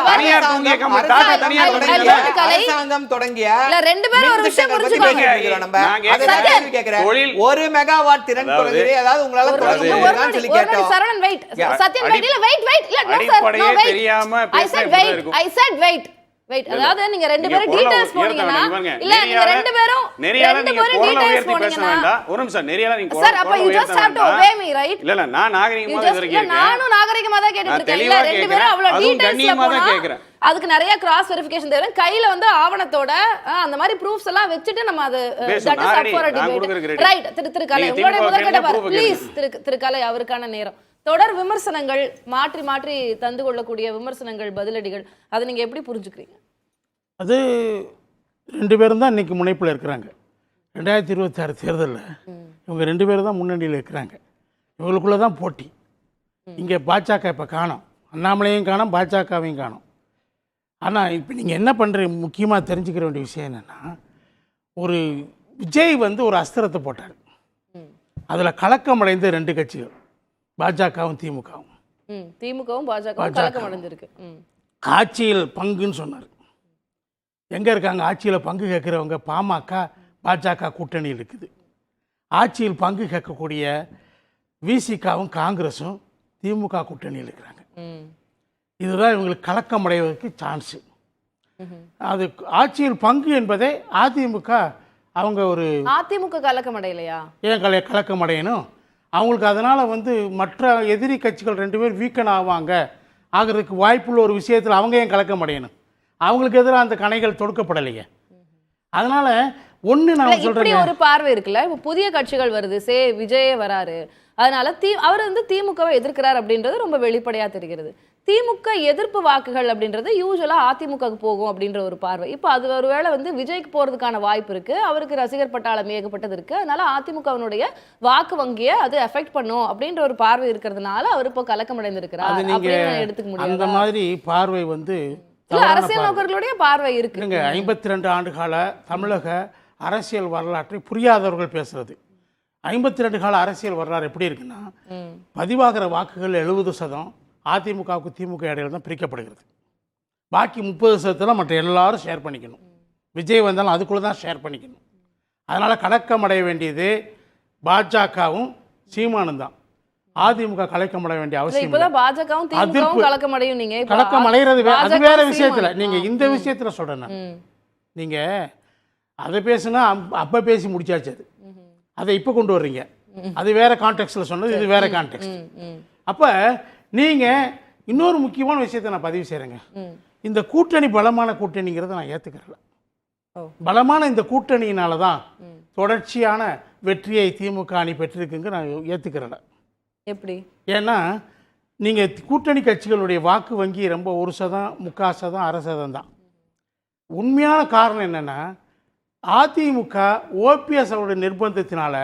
தனியார் தூங்கிய கம்பெனி. டாடா தனியார் தொடங்கிய அரசாங்கம் தொடங்கிய ரெண்டு பேரும் ஒரு விஷயம் புரிஞ்சுக்கோங்க. நம்ம அதை கேக்குறேன். 1 மெகாவாட் திறன் தொடங்குது, அதாவது உங்களால தொடங்க முடியுமான்னு சொல்லி கேட்டோம். சரவணன் வெயிட், சத்யன் வெயிட், இல்ல வெயிட் இல்ல நோ சார், நோ வெயிட். தெரியாம I said wait. அதாவது நீங்க ரெண்டு பேரும் டீடைல்ஸ் போனீங்கன்னா இல்ல நீங்க ரெண்டு பேரும் டீடைல்ஸ் போனீங்கன்னா ஒரு நிமிஷம் நெறியால நீங்க சார் அப்ப you just have to obey me, right? இல்ல நான் நாகரிகமா தான் இருக்கேன். நானும் நாகரிகமா தான் கேட்டுட்டு இருக்கேன். இல்ல ரெண்டு பேரும் அவ்வளவு டீடைல்ஸ்ல தான் கேக்குறேன். அதுக்கு நிறைய கிராஸ் வெரிஃபிகேஷன் தேவை. கையில ஆவணத்தோட அந்த மாதிரி ப்ரூஃப்ஸ் எல்லாம் வெச்சிட்டு நம்ம அது that is up for a debate, right? திருக்காலை உங்களுடைய முதற்கட்ட ப்ளீஸ் திருக்காலை அவருக்கான நேரம். தொடர் விமர்சனங்கள், மாற்றி மாற்றி தந்து கொள்ளக்கூடிய விமர்சனங்கள், பதிலடிகள், அதை நீங்க எப்படி புரிஞ்சுக்கிறீங்க? அது 2 பேரும் தான் இன்னைக்கு முனைப்பில் இருக்கிறாங்க. 2026 தேர்தலில் இவங்க 2 பேரும் தான் முன்னணியில் இருக்கிறாங்க. இவங்களுக்குள்ள தான் போட்டி. இங்கே பாஜக இப்போ காணோம், அண்ணாமலையும் காணோம், பாஜகவையும் காணோம். ஆனால் இப்போ நீங்கள் என்ன பண்ணுறீங்க, முக்கியமாக தெரிஞ்சுக்கிற வேண்டிய விஷயம் என்னென்னா, ஒரு விஜய் வந்து ஒரு அஸ்திரத்தை போட்டார். அதில் கலக்கமடைந்த 2 கட்சிகள், பாஜகவும் திமுகவும். திமுகவும் பாஜகவும் கலக்கம் அடைஞ்சிருக்கு. ஆட்சியில் பங்குன்னு சொன்னார். எங்கே இருக்காங்க ஆட்சியில் பங்கு கேட்குறவங்க? பாமக பாஜக கூட்டணியில் இருக்குது. ஆட்சியில் பங்கு கேட்கக்கூடிய விசிகாவும் காங்கிரஸும் திமுக கூட்டணியில் இருக்கிறாங்க. இதுதான் இவங்களுக்கு கலக்கம் அடைவதற்கு சான்ஸு. அது ஆட்சியில் பங்கு என்பதை அதிமுக அவங்க ஒரு அதிமுக கலக்கம் அடையலையா? ஏன் கலக்கம் அடையணும்? அவங்களுக்கு அதனால் வந்து மற்ற எதிரி கட்சிகள் 2 பேர் வீக்கன் ஆகிறதுக்கு வாய்ப்புள்ள ஒரு விஷயத்தில் அவங்க ஏன் கலக்கம் அடையணும்? அவங்களுக்கு எதிராக அந்த கணைகள் தொடுக்கப்படலையே. அதனால் ஒன்று நான் சொல்கிறேன், ஒரு பார்வை இருக்குல்ல. இப்போ புதிய கட்சிகள் வருது, விஜயே வராரு, அதனால அவர் வந்து திமுகவை எதிர்க்கிறார் அப்படின்றது ரொம்ப வெளிப்படையா தெரிகிறது. திமுக எதிர்ப்பு வாக்குகள் அப்படின்றது யூசுவலா அதிமுகவுக்கு போகும் அப்படின்ற ஒரு பார்வை. இப்போ அது ஒருவேளை வந்து விஜய்க்கு போறதுக்கான வாய்ப்பு இருக்கு, அவருக்கு ரசிகர் பட்டாளம் ஏகப்பட்டது இருக்கு, அதனால அதிமுகவினுடைய வாக்கு வங்கியை அது எஃபெக்ட் பண்ணும் அப்படின்ற ஒரு பார்வை இருக்கிறதுனால அவர் இப்போ கலக்கம் அடைந்திருக்கிறார் அப்படின்னு எடுத்துக்க முடியும். அந்த மாதிரி பார்வை வந்து அரசியல் நோக்கர்களுடைய பார்வை இருக்கு. 52 ஆண்டுகால தமிழக அரசியல் வரலாற்றை புரியாதவர்கள் பேசுறது. 52 கால அரசியல் வரலாறு எப்படி இருக்குன்னா, பதிவாகிற வாக்குகள் 70% அதிமுகவுக்கு திமுக இடையில தான் பிரிக்கப்படுகிறது. பாக்கி 30% மற்ற எல்லாரும் ஷேர் பண்ணிக்கணும். விஜய் வந்தாலும் அதுக்குள்ளே தான் ஷேர் பண்ணிக்கணும். அதனால் கலக்கம் அடைய வேண்டியது பாஜகவும் சீமானும் தான். அதிமுக கலக்கம் அடைய வேண்டிய அவசியம் இல்லை. பாஜகவும் திமுகவும் கலக்கம் அடையும். நீங்க கலக்கம் அடைகிறது அது வேற விஷயத்தில். நீங்கள் இந்த விஷயத்தில் சொல்கிறேன், நீங்கள் அதை பேசுனா அப்போ பேசி முடிச்சாச்சு. அதை இப்போ கொண்டு வர்றீங்க, அது வேற கான்டெக்ட்ல சொன்னது, இது வேற கான்டெக்ட். அப்போ நீங்கள் இன்னொரு முக்கியமான விஷயத்தை நான் பதிவு செய்கிறேங்க. இந்த கூட்டணி பலமான கூட்டணிங்கிறத நான் ஏற்றுக்கிறல. பலமான இந்த கூட்டணியினால தான் தொடர்ச்சியான வெற்றியை திமுக அணி பெற்றிருக்குங்க நான் ஏற்றுக்கிறல. எப்படி? ஏன்னா நீங்கள் கூட்டணி கட்சிகளுடைய வாக்கு வங்கி ரொம்ப 1%, 3%, 1% தான். உண்மையான காரணம் என்னென்னா, அதிமுக ஓபிஎஸ் அவருடைய நிர்பந்தத்தினால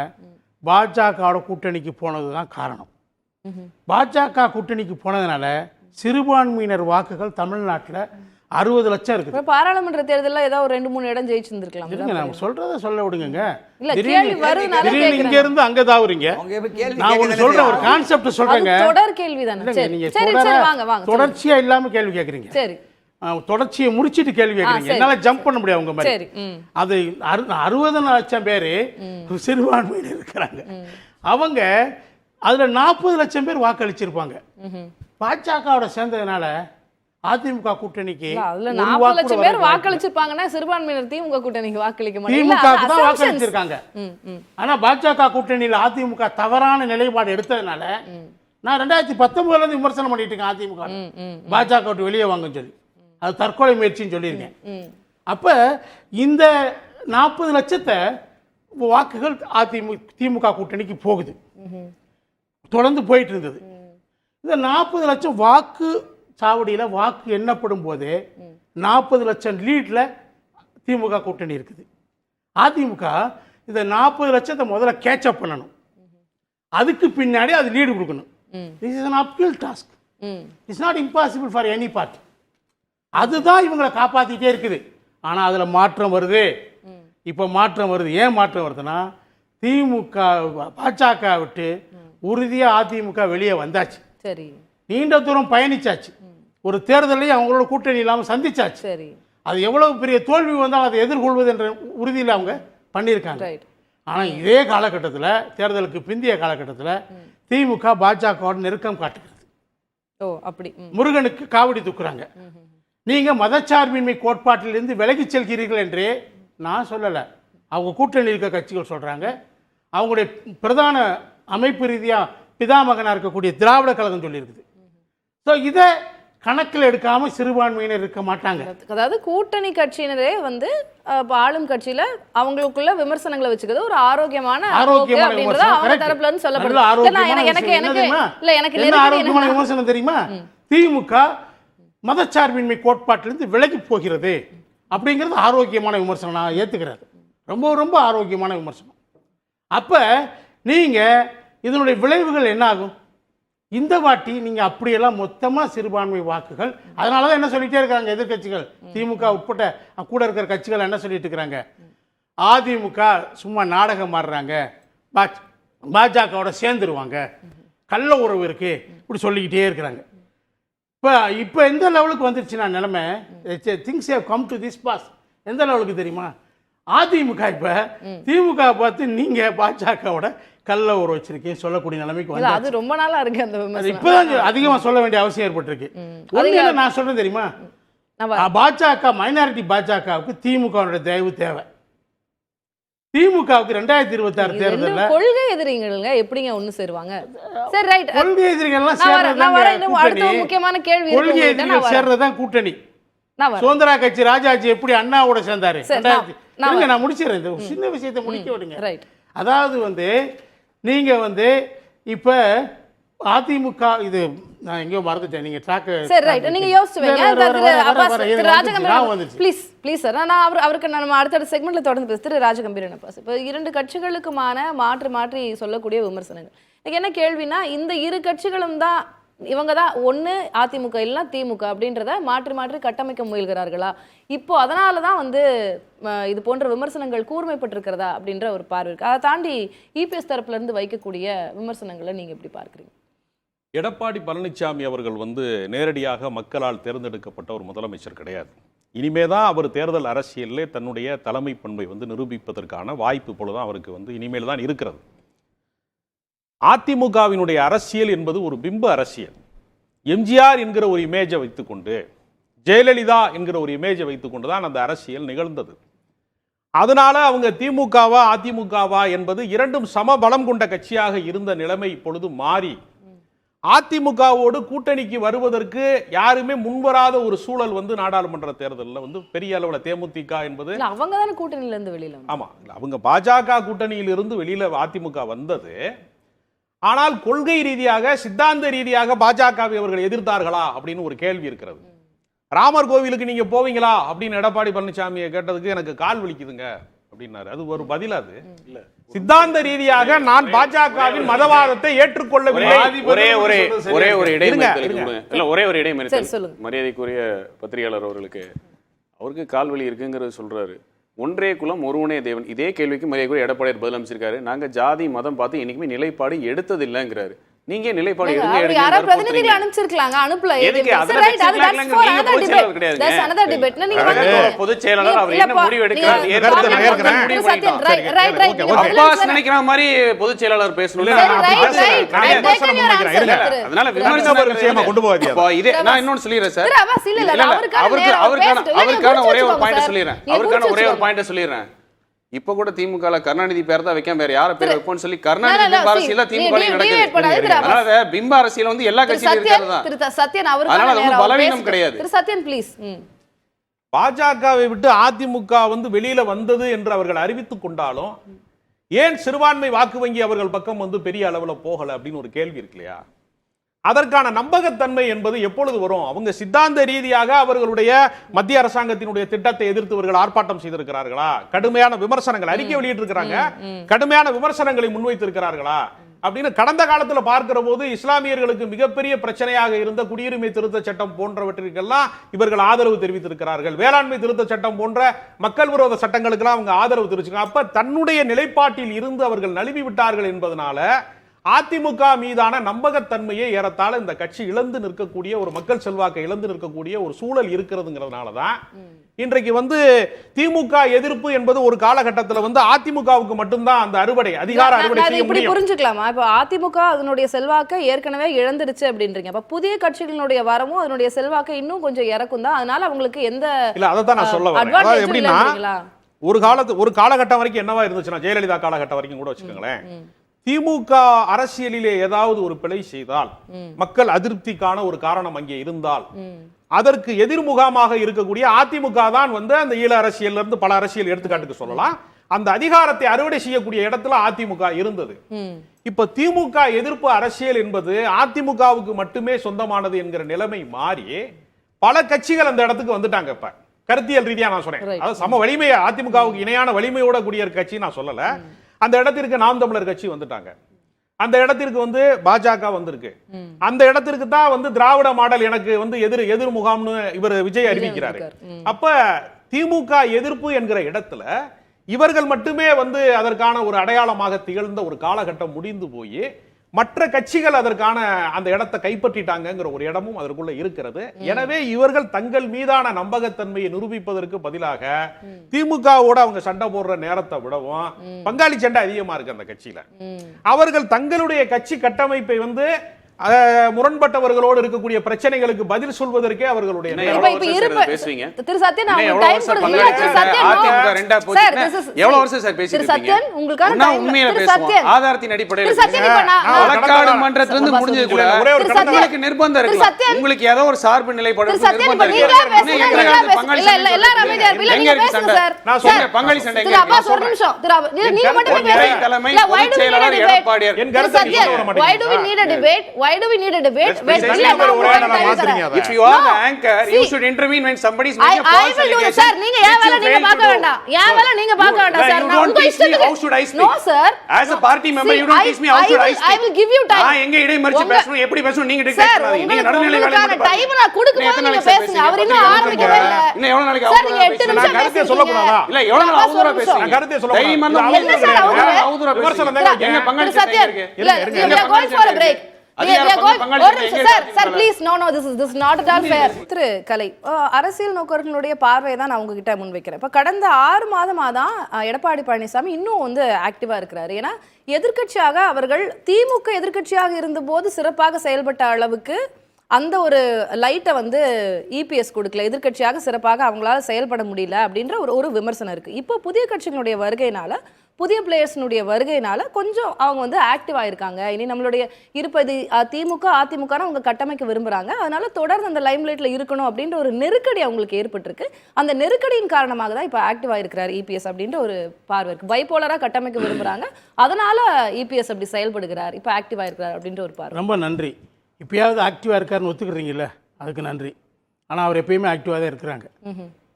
பாஜகவோட கூட்டணிக்கு போனது தான் காரணம். பாஜக கூட்டணிக்கு போனதுனால சிறுபான்மையினர் வாக்குகள் தமிழ்நாட்டில் 60 லட்சம் இருக்குது. பாராளுமன்ற தேர்தலில் ஏதாவது ஒரு 2-3 இடம் ஜெயிச்சிருந்துருக்கலாம். நான் சொல்றதை சொல்ல விடுங்க. இங்க இருந்து அங்க தாவுறீங்க. நான் ஒன்று சொல்றேன், ஒரு கான்செப்ட் சொல்றேங்க. தொடர் கேள்வி தானே. நீங்க தொடர்ச்சியா இல்லாம கேள்வி கேட்குறீங்க. சரி, தொடர்ச்சியை முடிச்சிட்டு கேள்வி கேட்குறீங்க. என்னால ஜம்ப் பண்ண முடியாது உங்க மாதிரி. அது 60 லட்சம் பேர் சிறுபான்மையினர் இருக்கிறாங்க. அவங்க அதுல 40 லட்சம் பேர் வாக்களிச்சிருப்பாங்க. பாஜகவோட சேர்ந்ததுனால அதிமுக கூட்டணிக்கு 40 லட்சம் பேர் வாக்களிச்சிருப்பாங்கன்னா சிறுபான்மையினர் திமுக கூட்டணிக்கு வாக்களிக்க மாட்டாங்க. திமுக தான் வாக்களிச்சிருக்காங்க. ஆனா பாஜக கூட்டணியில் அதிமுக தவறான நிலைப்பாடு எடுத்ததுனால நான் 2019 இருந்து விமர்சனம் பண்ணிட்டு இருக்கேன் அதிமுக. பாஜக விட்டு வெளியே வாங்கன்னு சொல்லி அது தற்கொலை முயற்சின்னு சொல்லியிருக்கேன். அப்ப இந்த 40 லட்சத்தை வாக்குகள் திமுக கூட்டணிக்கு போகுது, தொடர்ந்து போயிட்டு இருந்தது. இந்த 40 லட்சம் வாக்கு சாவடியில் வாக்கு எண்ணப்படும் போதே 40 லட்சம் லீட்ல திமுக கூட்டணி இருக்குது. அதிமுக இந்த 40 லட்சத்தை முதல்ல கேட்சப் பண்ணணும், அதுக்கு பின்னாடி அது லீடு கொடுக்கணும். This is an uphill task. It's not impossible for any party. அதுதான் இவங்களை காப்பாற்றிட்டே இருக்குது. ஆனால் அதில் மாற்றம் வருது. இப்போ மாற்றம் வருது. ஏன் மாற்றம் வருதுன்னா, திமுக பாஜக விட்டு உறுதியாக அதிமுக வெளியே வந்தாச்சு. சரி, நீண்ட தூரம் பயணிச்சாச்சு. ஒரு தேர்தலையும் அவங்களோட கூட்டணி இல்லாமல் சந்திச்சாச்சு. சரி, அது எவ்வளவு பெரிய தோல்வி வந்தாலும் அதை எதிர்கொள்வது என்ற உறுதியில் அவங்க பண்ணியிருக்காங்க. ஆனால் இதே காலகட்டத்தில், தேர்தலுக்கு பிந்தைய காலகட்டத்தில் திமுக பாஜகவோட நெருக்கம் காட்டுகிறது. அப்படி முருகனுக்கு காவடி தூக்குறாங்க. நீங்க மதச்சார்பின்மை கோட்பாட்டிலிருந்து விலகி செல்கிறீர்கள் என்று நான் சொல்லலை, அவங்க கூட்டணி இருக்க கட்சிகள் சொல்றாங்க. அவங்களுடைய பிரதான அமைப்பு ரீதியா பிதாமகனா இருக்கக்கூடிய திராவிட கழகம் சொல்லியிருக்குது. ஸோ இதை கணக்கில் எடுக்காம சிறுபான்மையினர் இருக்க மாட்டாங்க. அதாவது கூட்டணி கட்சியினரே வந்து ஆளும் கட்சியில அவங்களுக்குள்ள விமர்சனங்களை வச்சுக்கிறது ஒரு ஆரோக்கியமான தரப்புல இருந்து சொல்லப்படுது. ஆரோக்கியமான விமர்சனம் தெரியுமா? திமுக மதச்சார்பின்மை கோட்பாட்டிலிருந்து விலகி போகிறது அப்படிங்கிறது ஆரோக்கியமான விமர்சனம். நான் ஏற்றுக்கிறது ரொம்ப ரொம்ப ஆரோக்கியமான விமர்சனம். அப்போ நீங்கள் இதனுடைய விளைவுகள் என்ன ஆகும்? இந்த வாட்டி நீங்கள் அப்படியெல்லாம் மொத்தமாக சிறுபான்மை வாக்குகள், அதனால தான் என்ன சொல்லிகிட்டே இருக்காங்க எதிர்கட்சிகள், திமுக உட்பட்ட கூட இருக்கிற கட்சிகள் என்ன சொல்லிட்டு இருக்கிறாங்க, அதிமுக சும்மா நாடகம் ஆடுறாங்க, பாஜகவோட சேர்ந்துருவாங்க, கள்ள உறவு இருக்கு, இப்படி சொல்லிக்கிட்டே இருக்கிறாங்க. இப்போ எந்த லெவலுக்கு வந்துருச்சுன்னா நிலைமை, things have come to this pass. எந்த லெவலுக்கு தெரியுமா? அதிமுக இப்போ திமுக பார்த்து நீங்க பாஜகவோட கள்ள உறவு வச்சிருக்கீங்க சொல்லக்கூடிய நிலைமைக்கு வந்து அது ரொம்ப நாளா இருக்கு அந்த விமர்சனம். இப்பதான் அதிகமா சொல்ல வேண்டிய அவசியம் ஏற்பட்டிருக்கு. ஒண்ணு நான் சொல்றேன் தெரியுமா, பாஜக மைனாரிட்டி பாஜகவுக்கு திமுகவுடைய தயவு தேவை. திமுகவுக்கு 2026 தேர்தல்ல கொள்கை எதிரிங்க எப்படிங்க ஒண்ணு சேருவாங்க? சரி ரைட், கொள்கை எதிரிகள்லாம் அடுத்த முக்கியமான கேள்வி கொள்கை எதிரிகள் சேர்றதுதான் கூட்டணி. சுதந்திரா கட்சி ராஜாஜி எப்படி அண்ணாவோட சேர்ந்தாரு? நான் முடிச்சிடறேன், இந்த சின்ன விஷயத்தை முடிக்க விடுங்க. அதாவது வந்து நீங்க வந்து இப்ப அதிமுக இது நான் எங்கேயோ மறந்துட்டேன், நீங்க ட்ராக் சரி ரைட் நீங்க யோசிச்சு வைங்க. திரு ராஜகம்பீரன் ப்ளீஸ் ப்ளீஸ் சார், நான் அவருக்கு நம்ம அடுத்த செக்மெண்ட்ல தொடர்ந்து பேச. திரு ராஜகம்பீரன் இப்போ இரண்டு கட்சிகளுக்குமான மாற்றி சொல்லக்கூடிய விமர்சனங்கள் என்ன கேள்வினா, இந்த இரு கட்சிகளும் தான் இவங்க தான் ஒன்று அதிமுக இல்லைன்னா திமுக அப்படின்றத மாற்றி கட்டமைக்க முயல்கிறார்களா? இப்போ அதனால தான் வந்து இது போன்ற விமர்சனங்கள் கூர்மைப்பட்டிருக்கிறதா அப்படின்ற ஒரு பார்வை இருக்கு. அதை தாண்டி இபிஎஸ் தரப்புல இருந்து வைக்கக்கூடிய விமர்சனங்களை நீங்க எப்படி பார்க்குறீங்க? எடப்பாடி பழனிசாமி அவர்கள் வந்து நேரடியாக மக்களால் தேர்ந்தெடுக்கப்பட்ட ஒரு முதலமைச்சர் கிடையாது. இனிமே தான் அவர் தேர்தல் அரசியலிலே தன்னுடைய தலைமை பண்பை வந்து நிரூபிப்பதற்கான வாய்ப்பு இப்பொழுதுதான் அவருக்கு வந்து இனிமேல் தான் இருக்கிறது. அதிமுகவினுடைய அரசியல் என்பது ஒரு பிம்ப அரசியல். எம்ஜிஆர் என்கிற ஒரு இமேஜை வைத்துக்கொண்டு, ஜெயலலிதா என்கிற ஒரு இமேஜை வைத்துக்கொண்டு தான் அந்த அரசியல் நிகழ்ந்தது. அதனால அவங்க திமுகவா அதிமுகவா என்பது இரண்டும் சம பலம் கொண்ட கட்சியாக இருந்த நிலைமை இப்பொழுது மாறி அதிமுகவோடு கூட்டணிக்கு வருவதற்கு யாருமே முன்வராத ஒரு சூழல் வந்து நாடாளுமன்ற தேர்தலில் வந்து பெரிய அளவில் தேமுதிக என்பது அவங்க தானே கூட்டணியில இருந்து வெளியில. ஆமா, அவங்க பாஜக கூட்டணியில் இருந்து வெளியில அதிமுக வந்தது. ஆனால் கொள்கை ரீதியாக சித்தாந்த ரீதியாக பாஜகவை அவர்கள் எதிர்த்தார்களா அப்படின்னு ஒரு கேள்வி இருக்கிறது. ராமர் கோவிலுக்கு நீங்க போவீங்களா அப்படின்னு எடப்பாடி பழனிசாமியை கேட்டதுக்கு எனக்கு கால் வலிக்குதுங்க அப்படின்னாரு. அது ஒரு பதில்? அது இல்ல. சித்தாந்த ரீதியாக நான் பாஜகவின் மதவாதத்தை ஏற்றுக்கொள்ளவில்லை. ஒரே ஒரு இடைமறித்தல் மரியாதைக்குரிய பத்திரிகையாளர் அவருக்கு கால்வலி இருக்குங்கிறது சொல்றாரு. ஒன்றே குலம் ஒருவனே தேவன். இதே கேள்விக்கு மரியாதைக்குரிய எடப்பாடியார் பதில் அமைச்சிருக்காரு. நாங்க ஜாதி மதம் பார்த்து என்னைக்குமே நிலைப்பாடு எடுத்ததில்லைங்கிறாரு. நீங்க நிலைப்பாடு பொதுச் செயலாளர் அவர் என்ன முடிவு எடுக்கிறார் நினைக்கிற மாதிரி பொதுச் செயலாளர் பேசணும். அதனால கொண்டு போவாங்க. நான் இன்னொன்னு சொல்லிடுறேன் சார், அவருக்கான ஒரே ஒரு பாயிண்ட் சொல்லிடுறேன். இப்ப கூட திமுக கருணாநிதி பேர் தான் வைக்காம வேற யார பேர் வைப்போம்னு சொல்லி கருணாநிதி அரசியல் திமுக நடக்குது. அதனால பிம்ப அரசியல் வந்து எல்லா கட்சியிலும் இருக்கிறது. அதனால அது பலவீனம் கிடையாது. திரு சத்யன் ப்ளீஸ். பாஜகவை விட்டு அதிமுக வந்து வெளியில வந்தது என்று அவர்கள் அறிவித்துக் கொண்டாலும் ஏன் சிறுபான்மை வாக்கு வங்கி அவர்கள் பக்கம் வந்து பெரிய அளவுல போகல அப்படின்னு ஒரு கேள்வி இருக்கு இல்லையா? அதற்கான நம்பகத்தன்மை என்பது எப்பொழுது வரும்? அவங்க சித்தாந்த ரீதியாக அவர்களுடைய மத்திய அரசாங்கத்தினுடைய திட்டத்தை எதிர்த்து ஆர்ப்பாட்டம் செய்திருக்கிறார்களா? கடுமையான விமர்சனங்கள் அறிக்கை வெளியிட்டிருக்கிறாங்க, கடுமையான விமர்சனங்களை முன்வைத்திருக்கிறார்களா அப்படின்னு கடந்த காலத்தில் பார்க்கிற போது இஸ்லாமியர்களுக்கு மிகப்பெரிய பிரச்சனையாக இருந்த குடியுரிமை திருத்த சட்டம் போன்றவற்றிற்கெல்லாம் இவர்கள் ஆதரவு தெரிவித்திருக்கிறார்கள். வேளாண்மை திருத்த சட்டம் போன்ற மக்கள் விரோத சட்டங்களுக்கெல்லாம் அவங்க ஆதரவு தெரிவிச்சிருக்காங்க. அப்ப தன்னுடைய நிலைப்பாட்டில் இருந்து அவர்கள் நழுவி விட்டார்கள் என்பதனால அதிமுக மீதான நம்பகத்தன்மையை ஏறத்தாழ இந்த கட்சி இழந்து நிற்கக்கூடிய ஒரு மக்கள் செல்வாக்கை இழந்து நிற்கக்கூடிய ஒரு சூழல் இருக்கிறதுங்கிறதுனாலதான் இன்றைக்கு வந்து திமுக எதிர்ப்பு என்பது ஒரு காலகட்டத்தில் வந்து அதிமுகவுக்கு மட்டும்தான் அந்த அதிகார அறுவடை செய்ய முடியும். புரிஞ்சுக்கலாமா? இப்போ அதிமுக அதனுடைய செல்வாக்கை ஏற்கனவே இழந்துடுச்சு அப்படின்றீங்க. அப்ப புதிய கட்சிகளுடைய வரமும் அதனுடைய செல்வாக்கை இன்னும் கொஞ்சம் இறக்கும் தான். அதனால அவங்களுக்கு எந்த இல்ல அதை தான் நான் சொல்ல வரேன். எப்படின்னா ஒரு காலகட்டம் வரைக்கும் என்னவா இருந்துச்சுன்னா ஜெயலலிதா காலகட்டம் வரைக்கும் கூட வச்சுக்கோங்களேன், திமுக அரசியலிலே ஏதாவது ஒரு பிழை செய்தால் மக்கள் அதிருப்திக்கான ஒரு காரணம் அங்கே இருந்தால் அதற்கு எதிர்முகமாக இருக்கக்கூடிய அதிமுக தான் வந்து அந்த ஈழ அரசியல் இருந்து பல அரசியல் எடுத்துக்காட்டுக்கு சொல்லலாம் அந்த அதிகாரத்தை அறுவடை செய்யக்கூடிய இடத்துல அதிமுக இருந்தது. இப்ப திமுக எதிர்ப்பு அரசியல் என்பது அதிமுகவுக்கு மட்டுமே சொந்தமானது என்கிற நிலைமை மாறி பல கட்சிகள் அந்த இடத்துக்கு வந்துட்டாங்க. இப்ப கருத்தியல் ரீதியா நான் சொன்னேன், அதாவது சம வலிமை அதிமுகவுக்கு இணையான வலிமையோட கூடிய கட்சி நான் சொல்லல, அந்த இடத்திற்கு நாம் தமிழர் கட்சி வந்துட்டாங்க. அந்த இடத்திற்கு வந்து பாஜக வந்திருக்கு. அந்த இடத்திற்கு தான் வந்து திராவிட மாடல் எனக்கு வந்து எதிர் முகாம்னு இவர் விஜய் அறிவிக்கிறாரு. அப்ப திமுக எதிர்ப்பு என்கிற இடத்துல இவர்கள் மட்டுமே வந்து அதற்கான ஒரு அடையாளமாக திகழ்ந்த ஒரு காலகட்டம் முடிந்து போய் மற்ற கட்சிகள் அதற்கான அந்த இடத்தை கைப்பற்றிட்டாங்கிற ஒரு இடமும் அதற்குள்ள இருக்கிறது. எனவே இவர்கள் தங்கள் மீதான நம்பகத்தன்மையை நிரூபிப்பதற்கு பதிலாக திமுகவோட அவங்க சண்டை போடுற நேரத்தை விடவும் பங்காளி சண்டை அதிகமா இருக்கு அந்த கட்சியில. அவர்கள் தங்களுடைய கட்சி கட்டமைப்பை வந்து முரண்பட்டவர்களோடு இருக்கக்கூடிய பிரச்சனைகளுக்கு பதில் சொல்வதற்கே அவர்களுடைய திரு சத்யன் எவ்வளவு வருஷம் சார் பேசிட்டு உண்மையில பேசுவோம் ஆதாரத்தின் அடிப்படையில் வழக்காடு மன்றத்திலிருந்து முடிஞ்சது கூட உங்களுக்கு நிர்பந்தம் இருக்கு. உங்களுக்கு ஏதோ ஒரு சார்பு நிலைப்பாடு நிர்பந்தம் இருக்கு. பங்காளி சண்டை Why do we need a debate? If you are the anchor, you should intervene when somebody is making a false allegation. Sir, நீங்க ஏன் வேலை நீங்க பார்க்க வேண்டாம். ஏன் வேலை நீங்க பார்க்க வேண்டாம் சார். நான் உங்க இஷ்டத்துக்கு how should I speak? No sir. As a party member you don't teach me how should I speak. I will give you time. நான் எங்க இடைமறிச்சு பேசணும் எப்படி பேசணும் நீங்க டிக்டேட் பண்ணாதீங்க. நீங்க நடுநிலை வேலை மட்டும் டைம் நான் கொடுக்கும்போது நீங்க பேசுங்க. அவர் இன்னும் ஆரம்பிக்கவே இல்ல. இன்னும் எவ்வளவு நாளைக்கு அவதூறா பேசுறீங்க? நான் கருத்தை சொல்ல கூடாதா? இல்ல எவ்வளவு நாள் அவதூறா பேசுறீங்க? நான் கருத்தை சொல்ல கூடாதா? என்ன சார் அவதூறா பேசுறீங்க? எங்க பங்காளி சண்டை இருக்கு. இல்ல we are going for a break. திரு கலை, அரசியல் நோக்கர்களுடைய பார்வையை தான் நான் உங்ககிட்ட முன்வைக்கிறேன். இப்ப கடந்த 6 மாதமா தான் எடப்பாடி பழனிசாமி இன்னும் வந்து ஆக்டிவா இருக்கிறாரு. ஏன்னா எதிர்க்கட்சியாக அவர்கள் திமுக எதிர்க்கட்சியாக இருந்தபோது சிறப்பாக செயல்பட்ட அளவுக்கு அந்த ஒரு லைட்டை வந்து இபிஎஸ் கொடுக்கல, எதிர்க்கட்சியாக சிறப்பாக அவங்களால செயல்பட முடியல அப்படின்ற ஒரு விமர்சனம் இருக்கு. இப்போ புதிய கட்சிகளுடைய வருகையினால, புதிய பிளேயர்ஸினுடைய வருகையினால கொஞ்சம் அவங்க வந்து ஆக்டிவ் ஆயிருக்காங்க. இனி நம்மளுடைய இருப்பது திமுக அதிமுக அவங்க கட்டமைக்க விரும்புறாங்க. அதனால தொடர்ந்து அந்த லைம் லைட்ல இருக்கணும் அப்படின்ற ஒரு நெருக்கடி அவங்களுக்கு ஏற்பட்டிருக்கு. அந்த நெருக்கடியின் காரணமாக தான் இப்போ ஆக்டிவ் ஆயிருக்கிறார் இபிஎஸ் அப்படின்ற ஒரு பார்வை இருக்கு. பைபோலரா கட்டமைக்க விரும்புறாங்க, அதனால இபிஎஸ் அப்படி செயல்படுகிறார், இப்போ ஆக்டிவ் ஆயிருக்கிறார் அப்படின்ற ஒரு பார்வை. ரொம்ப நன்றி. இப்பயாவது ஆக்டிவாக இருக்காருன்னு ஒத்துக்கிறீங்கல்ல, அதுக்கு நன்றி. ஆனால் அவர் எப்பயுமே ஆக்டிவாக தான் இருக்கிறாங்க.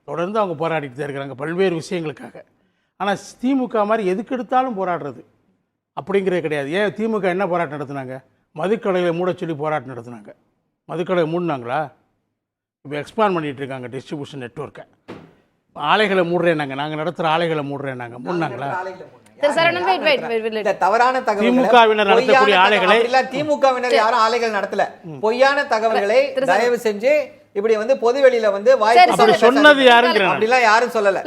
தொடர்ந்து அவங்க போராடிட்டு தான் இருக்கிறாங்க பல்வேறு விஷயங்களுக்காக. ஆனால் திமுக மாதிரி எதுக்கு எடுத்தாலும் போராடுறது அப்படிங்கிறது கிடையாது. ஏன் திமுக என்ன போராட்டம் நடத்துனாங்க? மதுக்கடைகளை மூட சொல்லி போராட்டம் நடத்துனாங்க. மதுக்கடை மூடினாங்களா? இப்போ எக்ஸ்பாண்ட் பண்ணிகிட்டு இருக்காங்க டிஸ்ட்ரிபியூஷன் நெட்வொர்க்கை. ஆலைகளை மூடுறேன்னாங்க, நாங்கள் நடத்துகிற ஆலைகளை மூடுறேன்னாங்க. மூடினாங்களா? தவறான திமுகவினர் நடத்தக்கூடிய ஆலைகளை திமுகவினர் யாரும் ஆலைகள் நடத்தல. பொய்யான தகவல்களை தயவு செஞ்சு இப்படி வந்து பொதுவெளியில வந்து அப்படி சொன்னது யாருங்க? அப்படிலாம் யாரும் சொல்லல.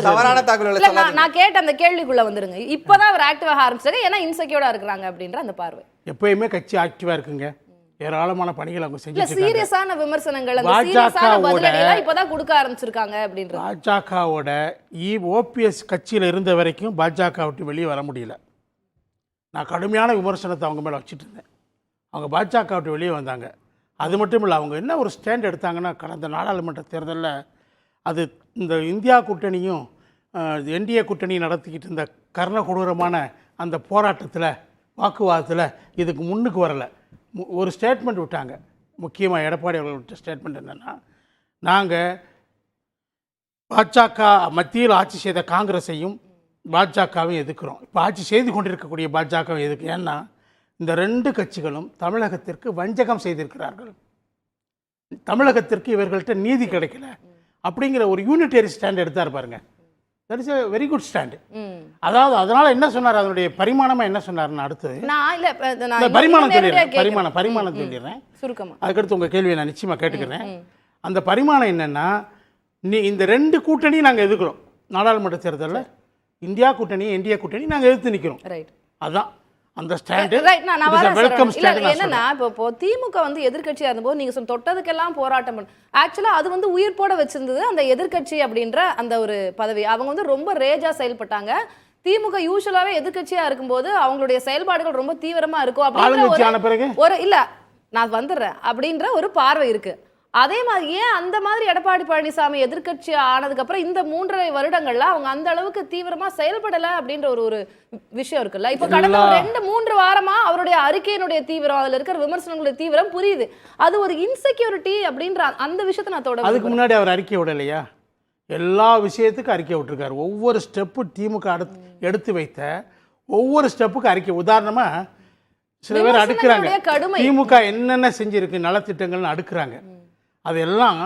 தவறான தகவல்களை நான் கேட்ட அந்த கேள்விக்குள்ள வந்துருங்க. இப்பதான் அவர் ஆக்டிவாக ஆரம்பிச்சாங்க, ஏன்னா இன்செக்யூர்டா இருக்காங்க அப்படின்ற அந்த பார்வை. எப்பயுமே கட்சி ஆக்டிவா இருக்குங்க. ஏராளமான பணிகள் அவங்க செஞ்சுட்டு சீரியஸான விமர்சனங்கள் அந்த சீரியஸான பதிலடிலாம் இப்போதான் கொடுக்க ஆரம்பிச்சிருக்காங்க அப்படின்ற. பாஜகவோட ஓபிஎஸ் கட்சியில் இருந்த வரைக்கும் பாஜக விட்டு வெளியே வர முடியல. நான் கடுமையான விமர்சனத்தை அவங்க மேலே வச்சுட்டு இருந்தேன். அவங்க பாஜக விட்டு வெளியே வந்தாங்க. அது மட்டும் இல்லை, அவங்க என்ன ஒரு ஸ்டாண்ட் எடுத்தாங்கன்னா, கடந்த நாடாளுமன்ற தேர்தலில் அது இந்த இந்தியா கூட்டணியும் என்டிஏ கூட்டணியும் நடத்திக்கிட்டு இருந்த கர்ண கொடூரமான அந்த போராட்டத்தில் வாக்குவாதத்தில் இதுக்கு முன்னுக்கு வரலை. ஒரு ஸ்டேட்மெண்ட் விட்டாங்க. முக்கியமாக எடப்பாடி அவர்கள் விட்ட ஸ்டேட்மெண்ட் என்னென்னா, நாங்கள் பாஜக மத்தியில் ஆட்சி செய்த காங்கிரஸையும் பாஜகவையும் எதிர்க்கிறோம். இப்போ ஆட்சி செய்து கொண்டிருக்கக்கூடிய பாஜகவை எதுக்கு? ஏன்னா இந்த 2 கட்சிகளும் தமிழகத்திற்கு வஞ்சகம் செய்திருக்கிறார்கள். தமிழகத்திற்கு இவர்கள்ட்ட நீதி கிடைக்கல அப்படிங்கிற ஒரு யூனிட்டரி ஸ்டாண்ட் எடுத்தார் பாருங்க. That is a very good stand. அதாவது அதனால என்ன சொன்னார், அதனுடைய பரிமாணமா என்ன சொன்னார்னு அடுத்தது பரிமாணம் சொல்லிடுறேன். பரிமாணம் சொல்லிடுறேன் சுருக்கமா. அதுக்கடுத்து உங்க கேள்வியை நான் நிச்சயமா கேட்டுக்கிறேன். அந்த பரிமாணம் என்னன்னா, இந்த 2 கூட்டணியும் நாங்கள் எதிர்க்கிறோம். நாடாளுமன்ற தேர்தலில் இந்தியா கூட்டணி என்டிஏ கூட்டணி நாங்கள் எதிர்த்து நிற்கிறோம். அதான் அந்த ஸ்டாண்ட். என்னன்னா இப்போ திமுக வந்து எதிர்கட்சியா இருந்தபோது நீங்க தொட்டதுக்கெல்லாம் போராட்டம் பண்ண, ஆக்சுவலா அது வந்து உயிர் போட வச்சிருந்தது அந்த எதிர்கட்சி அப்படின்ற அந்த ஒரு பதவி. அவங்க வந்து ரொம்ப ரேஜா செயல்பட்டாங்க. திமுக யூசுவலாவே எதிர்கட்சியா இருக்கும்போது அவங்களுடைய செயல்பாடுகள் ரொம்ப தீவிரமா இருக்கும் அப்படின்ற ஒரு இல்ல நான் வந்துடுறேன் அப்படின்ற ஒரு பார்வை இருக்கு. அதே மாதிரி ஏன் அந்த மாதிரி எடப்பாடி பழனிசாமி எதிர்க்கட்சி ஆனதுக்கு அப்புறம் இந்த 3.5 வருடங்கள்ல அவங்க அந்த அளவுக்கு தீவிரமா செயல்படல அப்படின்ற ஒரு விஷயம் இருக்குல்ல. இப்ப கடந்த 2-3 வாரமா அவருடைய அறிக்கையினுடைய தீவிரம், அதுல இருக்கிற விமர்சனங்களுடைய தீவிரம் புரியுது. அது ஒரு இன்செக்யூரிட்டி அப்படின்ற அந்த விஷயத்தை நான் தொடர்ந்து. அதுக்கு முன்னாடி அவர் அறிக்கை விடலையா? எல்லா விஷயத்துக்கும் அறிக்கை விட்டுருக்காரு. ஒவ்வொரு ஸ்டெப்பு திமுக எடுத்து வைத்த ஒவ்வொரு ஸ்டெப்புக்கு அறிக்கை. உதாரணமா சில பேர் அடுக்குறாங்க, விமர்சனங்களுடைய கடுமை. திமுக என்னென்ன செஞ்சிருக்கு நலத்திட்டங்கள்னு அடுக்குறாங்க. அதெல்லாம்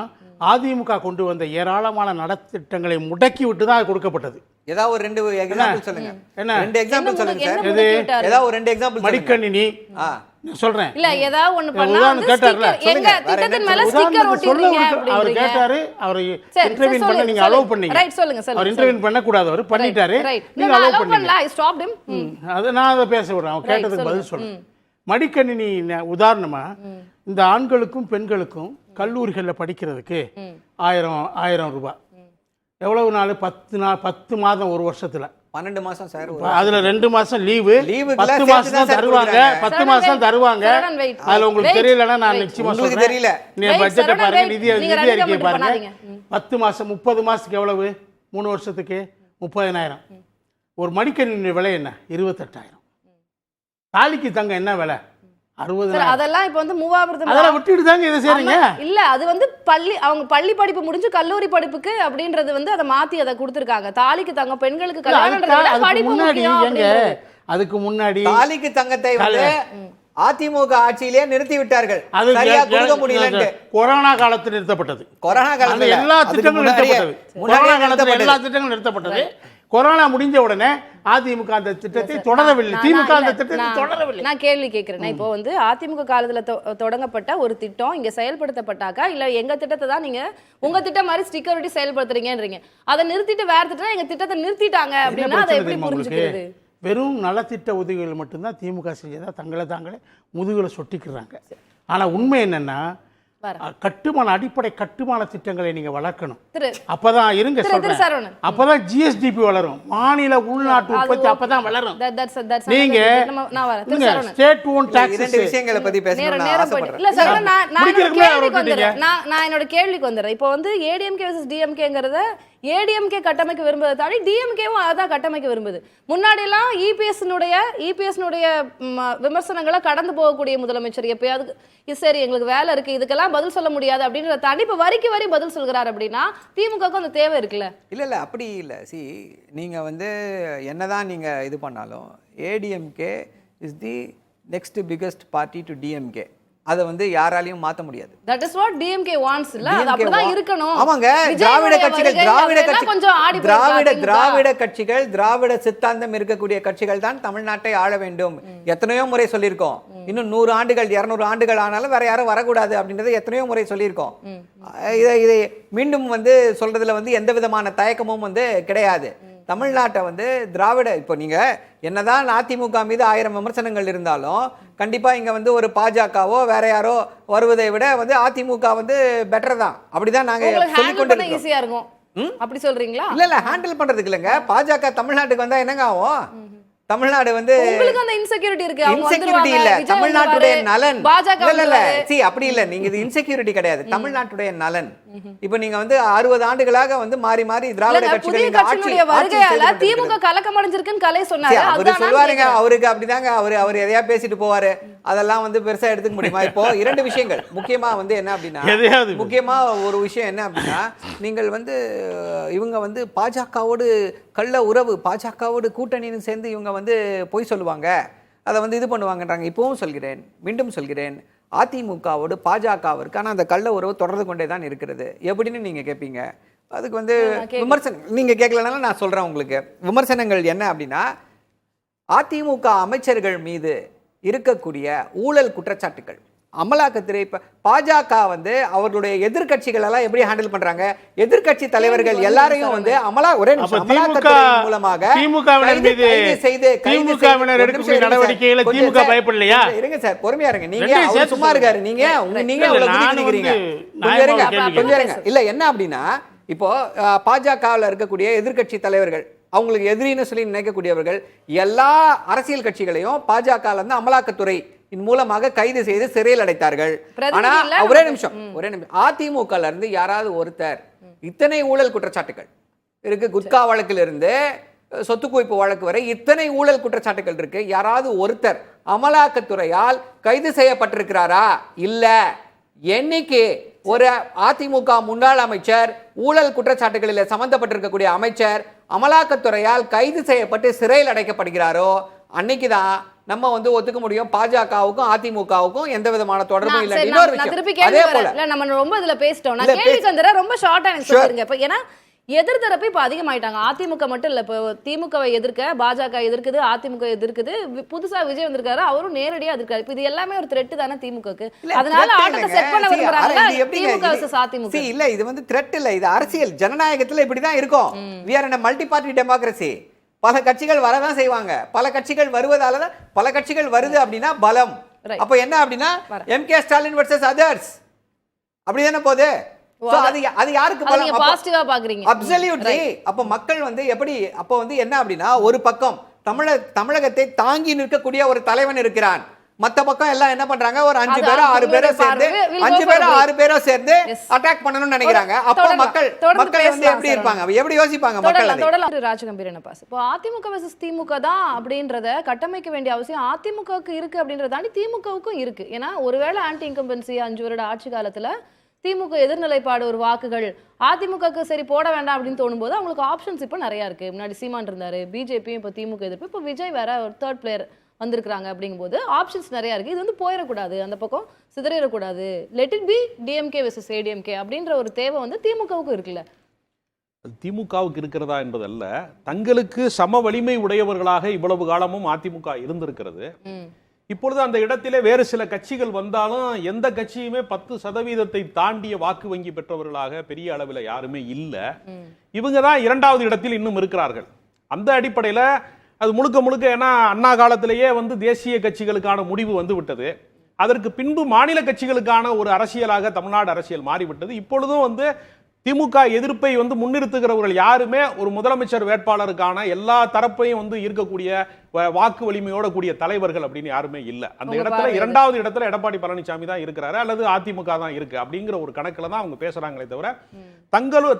அதிமுக கொண்டு வந்த ஏராளமான நலத்திட்டங்களை முடக்கி விட்டு தான் அது கொடுக்கப்பட்டது. ஏதாவது ஒரு 2 எக்ஸாம்பிள் சொல்லுங்க. என்ன? 2 எக்ஸாம்பிள் சொல்லுங்க என்ன சார். முடுக்கி விட்டாரு? ஏதாவது ஒரு 2 எக்ஸாம்பிள் மடிக்கணினி நான் சொல்றேன். இல்ல ஏதாவது ஒண்ணு பண்ணா உதாரணம் வந்து கேட்டார்ல, sticker, எங்க திட்டத்தின் மேல ஸ்டிக்கர் ஒட்டிடுறீங்க அவர் அப்படின்றீங்க. கேட்டாரு, அவர் சரி, இன்டர்வியூ பண்ண சொல்லுங்க, நீங்க சொல்லுங்க. அலோவ் பண்ணீங்க. ரைட், சொல்லுங்க, அவர் சொல்லுங்க. இன்டர்வியூ பண்ண கூடாது, அவர் பண்ணிட்டாரு, ரைட். நீங்க நான் அலோவ் அலோவ் பண்ணீங்க. பண்ணல, ஐ ஸ்டாப்ட் ஹிம். அது நான் அதை பேச விடுறேன், அவர் கேட்டதுக்கு பதில் சொல்றேன். மடிக்கணினி உதாரணமா இந்த ஆண்களுக்கும் பெண்களுக்கும் கல்லூரிகளில் படிக்கிறதுக்கு 1000 ரூபாய். எவ்வளவு நாள்? 10 மாதம், ஒரு வருஷத்துல 12 மாசம் சார். அதுல 2 மாசம் லீவு, லீவுக்குலாம் 10 மாசம் தான் சேர்த்து தருவாங்க. கொடுக்குறாங்க. 10 மாசம் தருவாங்க. சரவணன், wait. அதுல உங்களுக்கு Wait. தெரியலன்னா நான் நிச்சயமா உங்களுக்கு சொல்றேன். தெரியல. நீ Wait, பட்ஜெட்டை சரவணன், பாருங்க, wait. நிதி நீங்க அறிக்கையை comment பாருங்க. பண்ணாதீங்க. 10 மாசம் 30 மாசத்துக்கு எவ்வளவு? 3 வருஷத்துக்கு 30,000. ஒரு மடிக்கணினி விலை என்ன? 28,000. தாலிக்கு தங்க என்ன விலை? 60,000. அதெல்லாம் இப்ப வந்து மூவாபுரத்துல அதெல்லாம் விட்டுட்டு தாங்க இதை செய்றீங்க. இல்ல அது வந்து அவங்க பள்ளி படிப்பு முடிஞ்சு கல்லூரி படிப்புக்கு அப்படின்றது வந்து அதை மாத்தி அதை கொடுத்திருக்காங்க. தாலிக்கு தங்க பெண்களுக்கு கல்யாணம்ன்றதை விட அதுக்கு படிப்பு முன்னாடி முக்கியம் எங்க அப்படின்றது. அதுக்கு முன்னாடி தாலிக்கு தங்கத்தை வந்து அதிமுக ஆட்சியிலே நிறுத்தி விட்டார்கள். அது சரியா கொடுக்க முடியலன்னு கொரோனா காலத்தில் நிறுத்தப்பட்டது. கொரோனா அந்த காலத்துல எல்லா திட்டங்களும் நிறுத்தப்பட்டது. கொரோனா காலத்தில் எல்லா திட்டங்களும் நிறுத்தப்பட்டது. கொரோனா முடிஞ்ச உடனே அதிமுக அந்த திட்டத்தை தொடரவில்லை. திமுக அந்த திட்டத்தை தொடரவில்லை. நான் கேள்வி கேட்கிறேன். இப்போ வந்து அதிமுக காலத்துல தொடங்கப்பட்ட ஒரு திட்டம் இங்க செயல்படுத்தப்பட்டாக்கா இல்ல எங்க திட்டத்தை தான் நீங்க உங்க திட்டம் மாதிரி ஸ்டிக்கர் ஒட்டி செயல்படுத்துறீங்கன்றீங்க. அதை நிறுத்திட்டு வேற திட்டம் எங்க திட்டத்தை நிறுத்திட்டாங்க அப்படின்னா அதை எப்படி புரிஞ்சுக்கிறது? வெறும் நலத்திட்ட உதவிகள் மட்டும்தான் திமுக செஞ்சதா தங்களை தாங்களே முதுகுல சொட்டிக்கிறாங்க. ஆனா உண்மை என்னன்னா கட்டுமான அடிப்படை கட்டுமான திட்டங்களை நீங்க வளர்க்கணும். அப்பதான் இருங்க சொல்றேன். அப்பதான் ஜிஎஸ்டிபி வளரும், மாநில உள்நாட்டு உற்பத்தி அப்பதான் வளரும். நீங்க ஸ்டேட் ஓன் டாக்ஸ் இரண்டு விஷயங்களை பத்தி பேசணும். இல்ல சார், நான் என்னோட கேள்விக்கு வந்துடுறேன். இப்போ வந்து ஏடிஎம்கே வெர்சஸ் டிஎம்கேங்கிறத ஏடிஎம்கே கட்டமைக்க விரும்புவதை தாண்டி டிஎம்கேவும் அதான் கட்டமைக்க விரும்புது. முன்னாடி எல்லாம் இபிஎஸ்னுடைய விமர்சனங்களை கடந்து போகக்கூடிய முதலமைச்சர் எப்பயாவது இது சரி எங்களுக்கு வேலை இருக்கு இதுக்கெல்லாம் பதில் சொல்ல முடியாது அப்படின்றத தாண்டி இப்ப வரிக்கு வரி பதில் சொல்கிறார் அப்படின்னா திமுகவுக்கு அந்த தேவை இருக்குல்ல? இல்ல அப்படி இல்ல. நீங்க வந்து என்னதான் நீங்க இது பண்ணாலும் ADMK is the next biggest party to DMK. அதை வந்து யாராலையும் மாற்ற முடியாது. That is what DMK wants இல்ல? அது அப்படிதான் இருக்கணும். ஆமாங்க, திராவிட கட்சிகள் திராவிட சித்தாந்தம் இருக்கக்கூடிய கட்சிகள் தான் தமிழ்நாட்டை ஆள வேண்டும். எத்தனையோ முறை சொல்லியிருக்கோம். இன்னும் 100 ஆண்டுகள் 200 ஆண்டுகள் ஆனாலும் வேற யாரும் வரக்கூடாது அப்படின்றத எத்தனையோ முறை சொல்லியிருக்கோம். இதை மீண்டும் வந்து சொல்றதுல வந்து எந்த விதமான தயக்கமும் வந்து கிடையாது. தமிழ்நாட்டை வந்து திராவிட இப்போ நீங்க என்னதான் அதிமுக மீது 1000 விமர்சனங்கள் இருந்தாலும் கண்டிப்பா இங்க வந்து ஒரு பாஜகவோ வேற யாரோ வருவதை விட வந்து அதிமுக வந்து பெட்டர் தான். அப்படிதான் நாங்க சொல்லிக் கொண்டிருக்கோம். ஈஸியா இருக்கும் அப்படி சொல்றீங்களா? இல்ல ஹேண்டில் பண்றதுக்கு இல்லங்க. பாஜக தமிழ்நாட்டுக்கு வந்தா என்னங்க ஆகும்? தமிழ்நாடு வந்து உங்களுக்கு அந்த இன்செக்யூரிட்டி இருக்கு. இன்செக்யூரிட்டி இல்ல, தமிழ்நாட்டுடைய நலன். இல்ல அப்படி இல்ல, நீங்க இது இன்செக்யூரிட்டி கிடையாது, தமிழ்நாட்டுடைய நலன். இப்போ நீங்க வந்து 60 ஆண்டுகளாக வந்து மாறி மாறி திராவிட கட்சிகள் இந்த ஆட்சியுடைய வருகையால திமுக கலக்கம் அடைஞ்சிருக்குன்னு கலை சொன்னாரு. அவரு சொல்வாருங்க, அவருக்கு அப்படிதாங்க, அவர் எதையா பேசிட்டு போவாரு. அதெல்லாம் வந்து பெருசா எடுத்துக்க முடியுமா? இப்போ 2 விஷயங்கள் முக்கியமா வந்து என்ன அப்படின்னா, முக்கியமா ஒரு விஷயம் என்ன அப்படின்னா, நீங்கள் வந்து இவங்க வந்து பாஜகவோடு கள்ள உறவு, பாஜகவோடு கூட்டணின்னு சேர்ந்து இவங்க வந்து பொய் சொல்லுவாங்க, அதை வந்து இது பண்ணுவாங்கன்றாங்க. இப்பவும் சொல்கிறேன், மீண்டும் சொல்கிறேன், அதிமுகவோடு பாஜகவிற்கான அந்த கள்ள உறவு தொடர்ந்து கொண்டே தான் இருக்கிறது. எப்படின்னு நீங்க கேட்பீங்க. அதுக்கு வந்து விமர்சனம் நீங்க கேட்கலனாலும் நான் சொல்றேன் உங்களுக்கு. விமர்சனங்கள் என்ன அப்படின்னா, அதிமுக அமைச்சர்கள் மீது இருக்கக்கூடிய ஊழல் குற்றச்சாட்டுகள், அமலாக்கத்துறை பாஜக வந்து அவர்களுடைய எதிர்கட்சிகள் எல்லாம் எப்படி ஹேண்டில் பண்றாங்க, எதிர்கட்சி தலைவர்கள் எல்லாரையும் வந்து அமலாக்கத்துறை மூலமாக இருங்க சார், பொறுமையா இருங்க. நீங்க சும்மா இருக்காரு, நீங்க கொஞ்சம் இருங்க. இல்ல என்ன அப்படின்னா, இப்போ பாஜகவில் இருக்கக்கூடிய எதிர்கட்சி தலைவர்கள், அவங்களுக்கு எதிரின்னு சொல்லி நினைக்கக்கூடியவர்கள் எல்லா அரசியல் கட்சிகளையும் பாஜக இருந்து அமலாக்கத்துறை மூலமாக கைது செய்து சிறையில் அடைத்தார்கள். ஆனா ஒரே நிமிஷம் அதிமுக இருந்து யாராவது ஒருத்தர் இத்தனை ஊழல் குற்றச்சாட்டுகள் இருக்கு, குட்கா வழக்கில் இருந்து சொத்து குவிப்பு வழக்கு வரை இத்தனை ஊழல் குற்றச்சாட்டுகள் இருக்கு, யாராவது ஒருத்தர் அமலாக்கத்துறையால் கைது செய்யப்பட்டிருக்கிறாரா? இல்ல. என்னைக்கு ஒரு அதிமுக முன்னாள் அமைச்சர், ஊழல் குற்றச்சாட்டுகளில் சம்பந்தப்பட்டிருக்கக்கூடிய அமைச்சர் அமலாக்கத்துறையால் கைது செய்யப்பட்டு சிறையில் அடைக்கப்படுகிறாரோ அன்னைக்கு தான் நம்ம வந்து ஒத்துக்க முடியும் பாஜகவுக்கும் அதிமுகவுக்கும் எந்த விதமான தொடர்பும் இல்லை. இன்னொரு விஷயம், அதே போல நம்ம ரொம்ப இதுல பேசிட்டோம். நான் கேள்விக்கு வந்துடுறேன், ரொம்ப ஷார்ட்டா எனக்கு சொல்லுங்க. இப்ப ஏன்னா எதிர்த்தரப்பு இப்ப அதிகமாயிட்டாங்க. அதிமுக மட்டும் இல்ல, இப்போ திமுகவை எதிர்க்க பாஜக எதிர்க்குது, அதிமுக எதிர்க்குது, புதுசா விஜய் வந்திருக்காரு, அவரும் நேரடியா எதிர்க்காரு. இப்ப இது எல்லாமே ஒரு த்ரெட் தானே திமுகக்கு. அதனால ஆட்டத்தை செட் பண்ண விரும்புறாங்க திமுக vs அதிமுக. இல்ல, இது வந்து த்ரெட் இல்ல, இது அரசியல். ஜனநாயகத்துல இப்படிதான் இருக்கும். we are in a multi party democracy. பல கட்சிகள் வரதான் செய்வாங்க. பல கட்சிகள் வருவதால தான், பல கட்சிகள் வருது அப்படின்னா பலம். அப்ப என்ன அப்படின்னா எம்கே ஸ்டாலின் வர்சஸ் அதர்ஸ் அப்படிதானே போகுது. அது யாருக்கு பலம்? பாசிட்டிவா பாக்குறீங்க. அப்சல்யூட்லி. அப்ப மக்கள் வந்து எப்படி, அப்ப வந்து என்ன அப்படின்னா ஒரு பக்கம் தமிழகத்தை தாங்கி நிற்கக்கூடிய ஒரு தலைவன் இருக்கிறான். மத்த பக்கம் எல்லாம் என்ன பண்றாங்க, ஒரு 5 பேரோ 6 பேரோ சேர்ந்து 5 பேரோ 6 பேரோ சேர்ந்து அட்டாக் பண்ணணும்னு நினைக்கிறாங்க. அப்ப மக்கள் வந்து எப்படி இருப்பாங்க, எப்படி யோசிப்பாங்க மக்கள்? ராஜகம்பீரன் பாஸ், இப்போ அதிமுக வெர்சஸ் திமுக தான் அப்படின்றத கட்டமைக்க வேண்டிய அவசியம் அதிமுகவுக்கு இருக்கு அப்படின்றத தாண்டி திமுகவுக்கும் இருக்கு. ஏன்னா ஒருவேளை ஆன்டி இன்கம்பன்சி 5 வருட ஆட்சி காலத்துல திமுக எதிர்நிலைப்பாடு ஒரு வாக்குகள் அதிமுகக்கு சரி போட வேண்டாம் அப்படின்னு தோணும்போது அவங்களுக்கு ஆப்ஷன்ஸ் இப்போ நிறைய இருக்கு. முன்னாடி சீமான் இருந்தாரு, பிஜேபியும் இப்போ திமுக எதிர்ப்பு, இப்போ விஜய் வேற ஒரு தேர்ட் பிளேயர் வந்திருக்காங்க. அப்படிங்கும்போது ஆப்ஷன்ஸ் நிறைய இருக்கு. இது வந்து போயிடக்கூடாது, அந்த பக்கம் சிதறிடக்கூடாது. Let it be DMK versus ADMK அப்படின்ற ஒரு தேவை வந்து திமுகவுக்கு இருக்குல்ல. திமுகவுக்கு இருக்கிறதா என்பதல்ல, தங்களுக்கு சம வலிமை உடையவர்களாக இவ்வளவு காலமும் அதிமுக இருந்திருக்கிறது. இப்பொழுது அந்த இடத்திலே வேறு சில கட்சிகள் வந்தாலும் எந்த கட்சியுமே 10% தாண்டிய வாக்கு வங்கி பெற்றவர்களாக பெரிய அளவில் யாருமே இல்லை. இவங்க தான் 2வது இடத்தில் இன்னும் இருக்கிறார்கள். அந்த அடிப்படையில் அது முழுக்க முழுக்க, ஏன்னா அண்ணா காலத்திலேயே வந்து தேசிய கட்சிகளுக்கான முடிவு வந்து விட்டது. அதற்கு பின்பு மாநில கட்சிகளுக்கான ஒரு அரசியலாக தமிழ்நாடு அரசியல் மாறிவிட்டது. இப்பொழுதும் வந்து திமுக எதிர்ப்பை வந்து முன்னிறுத்துகிறவர்கள் யாருமே ஒரு முதலமைச்சர் வேட்பாளருக்கான எல்லா தரப்பையும் வந்து இருக்கக்கூடிய வாக்கு வலிமையோட கூடிய தலைவர்கள் அப்படின்னு யாருமே இல்லை. அந்த இடத்துல 2வது இடத்துல எடப்பாடி பழனிசாமி தான் இருக்கிறாரு, அல்லது அதிமுக தான் இருக்கு அப்படிங்கிற ஒரு கணக்குல தான் அவங்க பேசுறாங்களே தவிர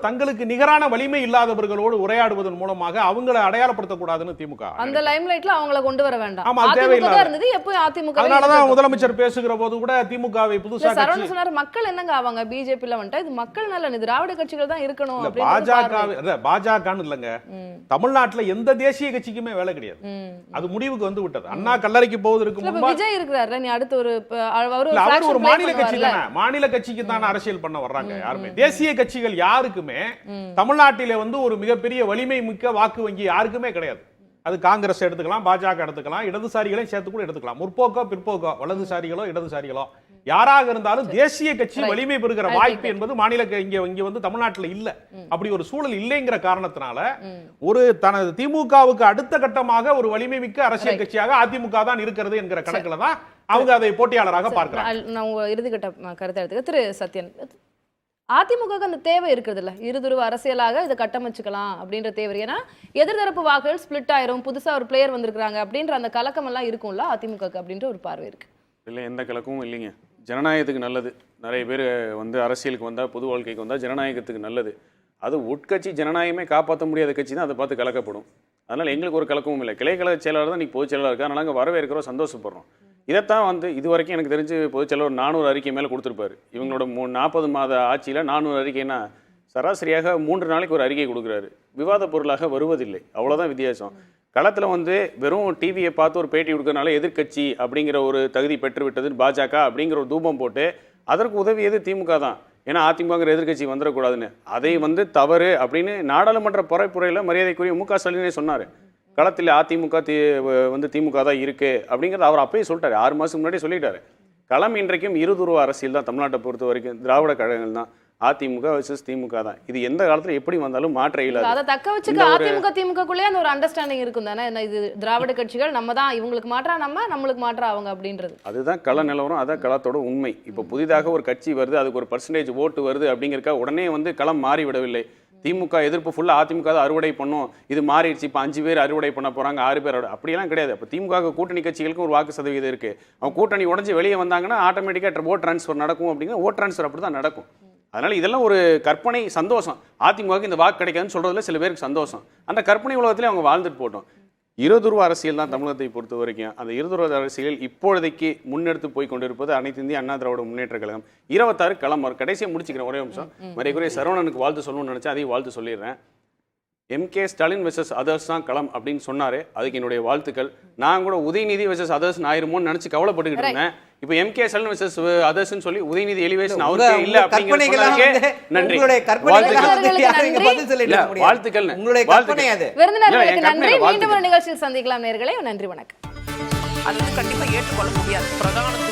தங்களுக்கு நிகரான வலிமை இல்லாதவர்களோடு உரையாடுவதன் மூலமாக அவங்களை அடையாளப்படுத்தக்கூடாதுன்னு திமுக அந்த லைம்லைட்ல அவங்கள கொண்டு வர வேண்டாம். ஆமா, தேவையில்லாத இருந்தது. எப்போ அதிமுக, அதனாலதான் முதலமைச்சர் பேசுகிற போது கூட திமுகவை புதுசா சரவணன் சொன்னாரு, மக்கள் என்னங்க ஆவாங்க பிஜேபில வந்துட்டா, இது மக்கள் நலன், திராவிட கட்சிகள் தான் இருக்கணும். பாஜக இல்லங்க, தமிழ்நாட்டுல எந்த தேசிய கட்சிக்குமே வேலை கிடையாது. அது முடிவுக்கு வந்து விட்டது. அண்ணா கல்லறைக்கு போவதற்கு முன்பு விஜய் இருக்கிறாரு, நீ அடுத்து ஒரு மாநில கட்சி தானே, மாநில கட்சிக்கு தானே அரசியல் பண்ண வர்றாங்க. யாருமே தேசிய கட்சிகள் யாருக்குமே தமிழ்நாட்டிலே வந்து ஒரு மிகப்பெரிய வலிமை மிக்க வாக்கு வங்கி யாருக்குமே கிடையாது. அது காங்கிரஸ் எடுத்துக்கலாம், பாஜக எடுத்துக்கலாம், இடதுசாரிகளையும் சேர்த்து கூட எடுத்துக்கலாம். முற்போக்கோ பிற்போக்கோ, வலதுசாரிகளோ இடதுசாரிகளோ யாராக இருந்தாலும் தேசிய கட்சி வலிமை பெறுகிற வாய்ப்பு என்பது மாநில இங்க வந்து தமிழ்நாட்டில் இல்ல. அப்படி ஒரு சூழல் இல்லைங்கிற காரணத்தினால ஒரு தனது திமுகவுக்கு அடுத்த கட்டமாக ஒரு வலிமை மிக்க அரசியல் கட்சியாக அதிமுக தான் இருக்கிறது என்கிற கணக்குல தான் அவங்க அதை போட்டியாளராக பார்க்கிறாங்க. நான் இறுதிக்கட்ட கருத்தை எடுத்துக்க திரு சத்யன், அதிமுக அந்த தேவை இருக்கிறது இல்ல, இருதுருவ அரசியலாக இதை கட்டமைச்சுக்கலாம் அப்படின்ற தேவை. ஏன்னா எதிர்தரப்பு வாக்குகள் ஸ்பிளிட் ஆயிரும், புதுசா ஒரு பிளேயர் வந்திருக்காங்க அப்படின்ற அந்த கலக்கம் எல்லாம் இருக்கும்ல அதிமுக அப்படின்ற ஒரு பார்வை இருக்கு. இல்லை, எந்த கலக்கமும் இல்லைங்க. ஜனநாயகத்துக்கு நல்லது. நிறைய பேர் வந்து அரசியலுக்கு வந்தால், பொது வாழ்க்கைக்கு வந்தால் ஜனநாயகத்துக்கு நல்லது. அது உட்கட்சி ஜனநாயகமே காப்பாற்ற முடியாத கட்சி தான் அதை பார்த்து கலக்கப்படும். அதனால் எங்களுக்கு ஒரு கலக்கமும் இல்லை. கிளைக்கழக செயலாளர் தான் இன்றைக்கி பொதுச் செயலாளர் இருக்கா, அதனால் நாங்கள் வரவேற்கிறோம், சந்தோஷப்படுறோம். இதைத்தான் வந்து இது வரைக்கும் எனக்கு தெரிஞ்சு பொதுச் செயலாளர் 400 அறிக்கை மேலே கொடுத்துருப்பாரு. இவங்களோட 40 மாத ஆட்சியில் 400 அறிக்கைன்னா சராசரியாக 3 நாளைக்கு ஒரு அறிக்கை கொடுக்குறாரு. விவாத பொருளாக வருவதில்லை, அவ்வளோதான் வித்தியாசம். களத்தில் வந்து வெறும் டிவியை பார்த்து ஒரு பேட்டி கொடுக்கறனால எதிர்க்கட்சி அப்படிங்கிற ஒரு தகுதி பெற்றுவிட்டதுன்னு பாஜக அப்படிங்கிற ஒரு தூபம் போட்டு அதற்கு உதவியது திமுக தான். ஏன்னா அதிமுகங்கிற எதிர்க்கட்சி வந்துடக்கூடாதுன்னு, அதை வந்து தவறு அப்படின்னு நாடாளுமன்ற பரப்புரையில் மரியாதைக்குரிய மு க ஸ்டாலினே சொன்னார். களத்தில் அதிமுக வந்து திமுக தான் இருக்கு அப்படிங்கிறது அவர் அப்பயே சொல்லிட்டாரு, 6 மாதத்துக்கு முன்னாடி சொல்லிட்டாரு. களம் இன்றைக்கும் இருதுருவ அரசியல் தான். தமிழ்நாட்டை பொறுத்த வரைக்கும் திராவிட கழகங்கள் தான், அதிமுக வர்சஸ் திமுக தான். இது எந்த காலத்துல எப்படி வந்தாலும் மாற்ற இயலாது. அதை தக்க வச்சுக்க அதிமுக திமுகக்குள்ளே அந்த ஒரு அண்டர்ஸ்டாண்டிங் இருக்கும் தானே, இது திராவிட கட்சிகள் நம்ம தான், இவங்களுக்கு மாற்றா நம்மளுக்கு மாற்றா அவங்க அப்படின்றது. அதுதான் கள நிலவரம், அதான் களத்தோட உண்மை. இப்போ புதிதாக ஒரு கட்சி வருது, அதுக்கு ஒரு பர்சன்டேஜ் ஓட்டு வருது அப்படிங்கிறக்கா உடனே வந்து களம் மாறிவிடவில்லை. திமுக எதிர்ப்பு ஃபுல்லாக அதிமுக தான் அறுவடை பண்ணும், இது மாறிடுச்சு, இப்போ 5 பேர் அறுவடை பண்ண போகிறாங்க, 6 பேர் அப்படியெல்லாம் கிடையாது. இப்போ திமுக கூட்டணி கட்சிகளுக்கும் ஒரு வாக்கு சதவீதம் இருக்குது. அவங்க கூட்டணி உடஞ்சி வெளியே வந்தாங்கன்னா ஆட்டோமேட்டிக்காக ஓட் ட்ரான்ஸ்ஃபர் நடக்கும். அப்படிங்கிற ஓட் ட்ரான்ஸ்ஃபர் அப்படி தான் நடக்கும். அதனால் இதெல்லாம் ஒரு கற்பனை, சந்தோஷம். அதிமுகவுக்கு இந்த வாக்கு கிடைக்காதுன்னு சொல்கிறதுல சில பேருக்கு சந்தோஷம். அந்த கற்பனை உலகத்திலே அவங்க வாழ்ந்துட்டு போட்டோம். இருதுருவ அரசியல் தான் தமிழகத்தை பொறுத்த வரைக்கும். அந்த இருதுருவ அரசியல் இப்பொழுதைக்கு முன்னெடுத்து போய் கொண்டிருப்பது அனைத்து இந்திய அண்ணா திராவிட முன்னேற்ற கழகம். 26 களம் கடைசியாக முடிச்சுக்கிறேன். ஒரே நிமிஷம். மரியாதைக்குரிய சரவணனுக்கு வாழ்த்து சொல்லணும்னு நினைச்சேன், அதையும் வாழ்த்து சொல்லிடுறேன். MK ஸ்டாலின் வெர்சஸ் அதர்ஸ் தான் களம் அப்படின்னு சொன்னாரு, அதுக்கு என்னுடைய வாழ்த்துக்கள். நான் கூட உதயநிதி வெர்சஸ் அதர்ஸ் ஆயிருமோன்னு நினைச்சு கவலைப்பட்டுக்கிட்டு இருந்தேன். இப்போ MK ஸ்டாலின் வெர்சஸ் அதர்ஸ்ன்னு சொல்லி உதயநிதி எலிவேஷன் அவருக்கு இல்ல அப்படிங்கிறதுக்கு நன்றி. வாழ்த்துக்கள். விருந்தினர்களுக்கு நன்றி. மீண்டும் ஒரு நிகழ்ச்சியில் சந்திக்கலாம் நேயர்களே. நன்றி, வணக்கம். அது வந்து கண்டிப்பா ஏற்றுக்கொள்ள முடியாது. பிரதான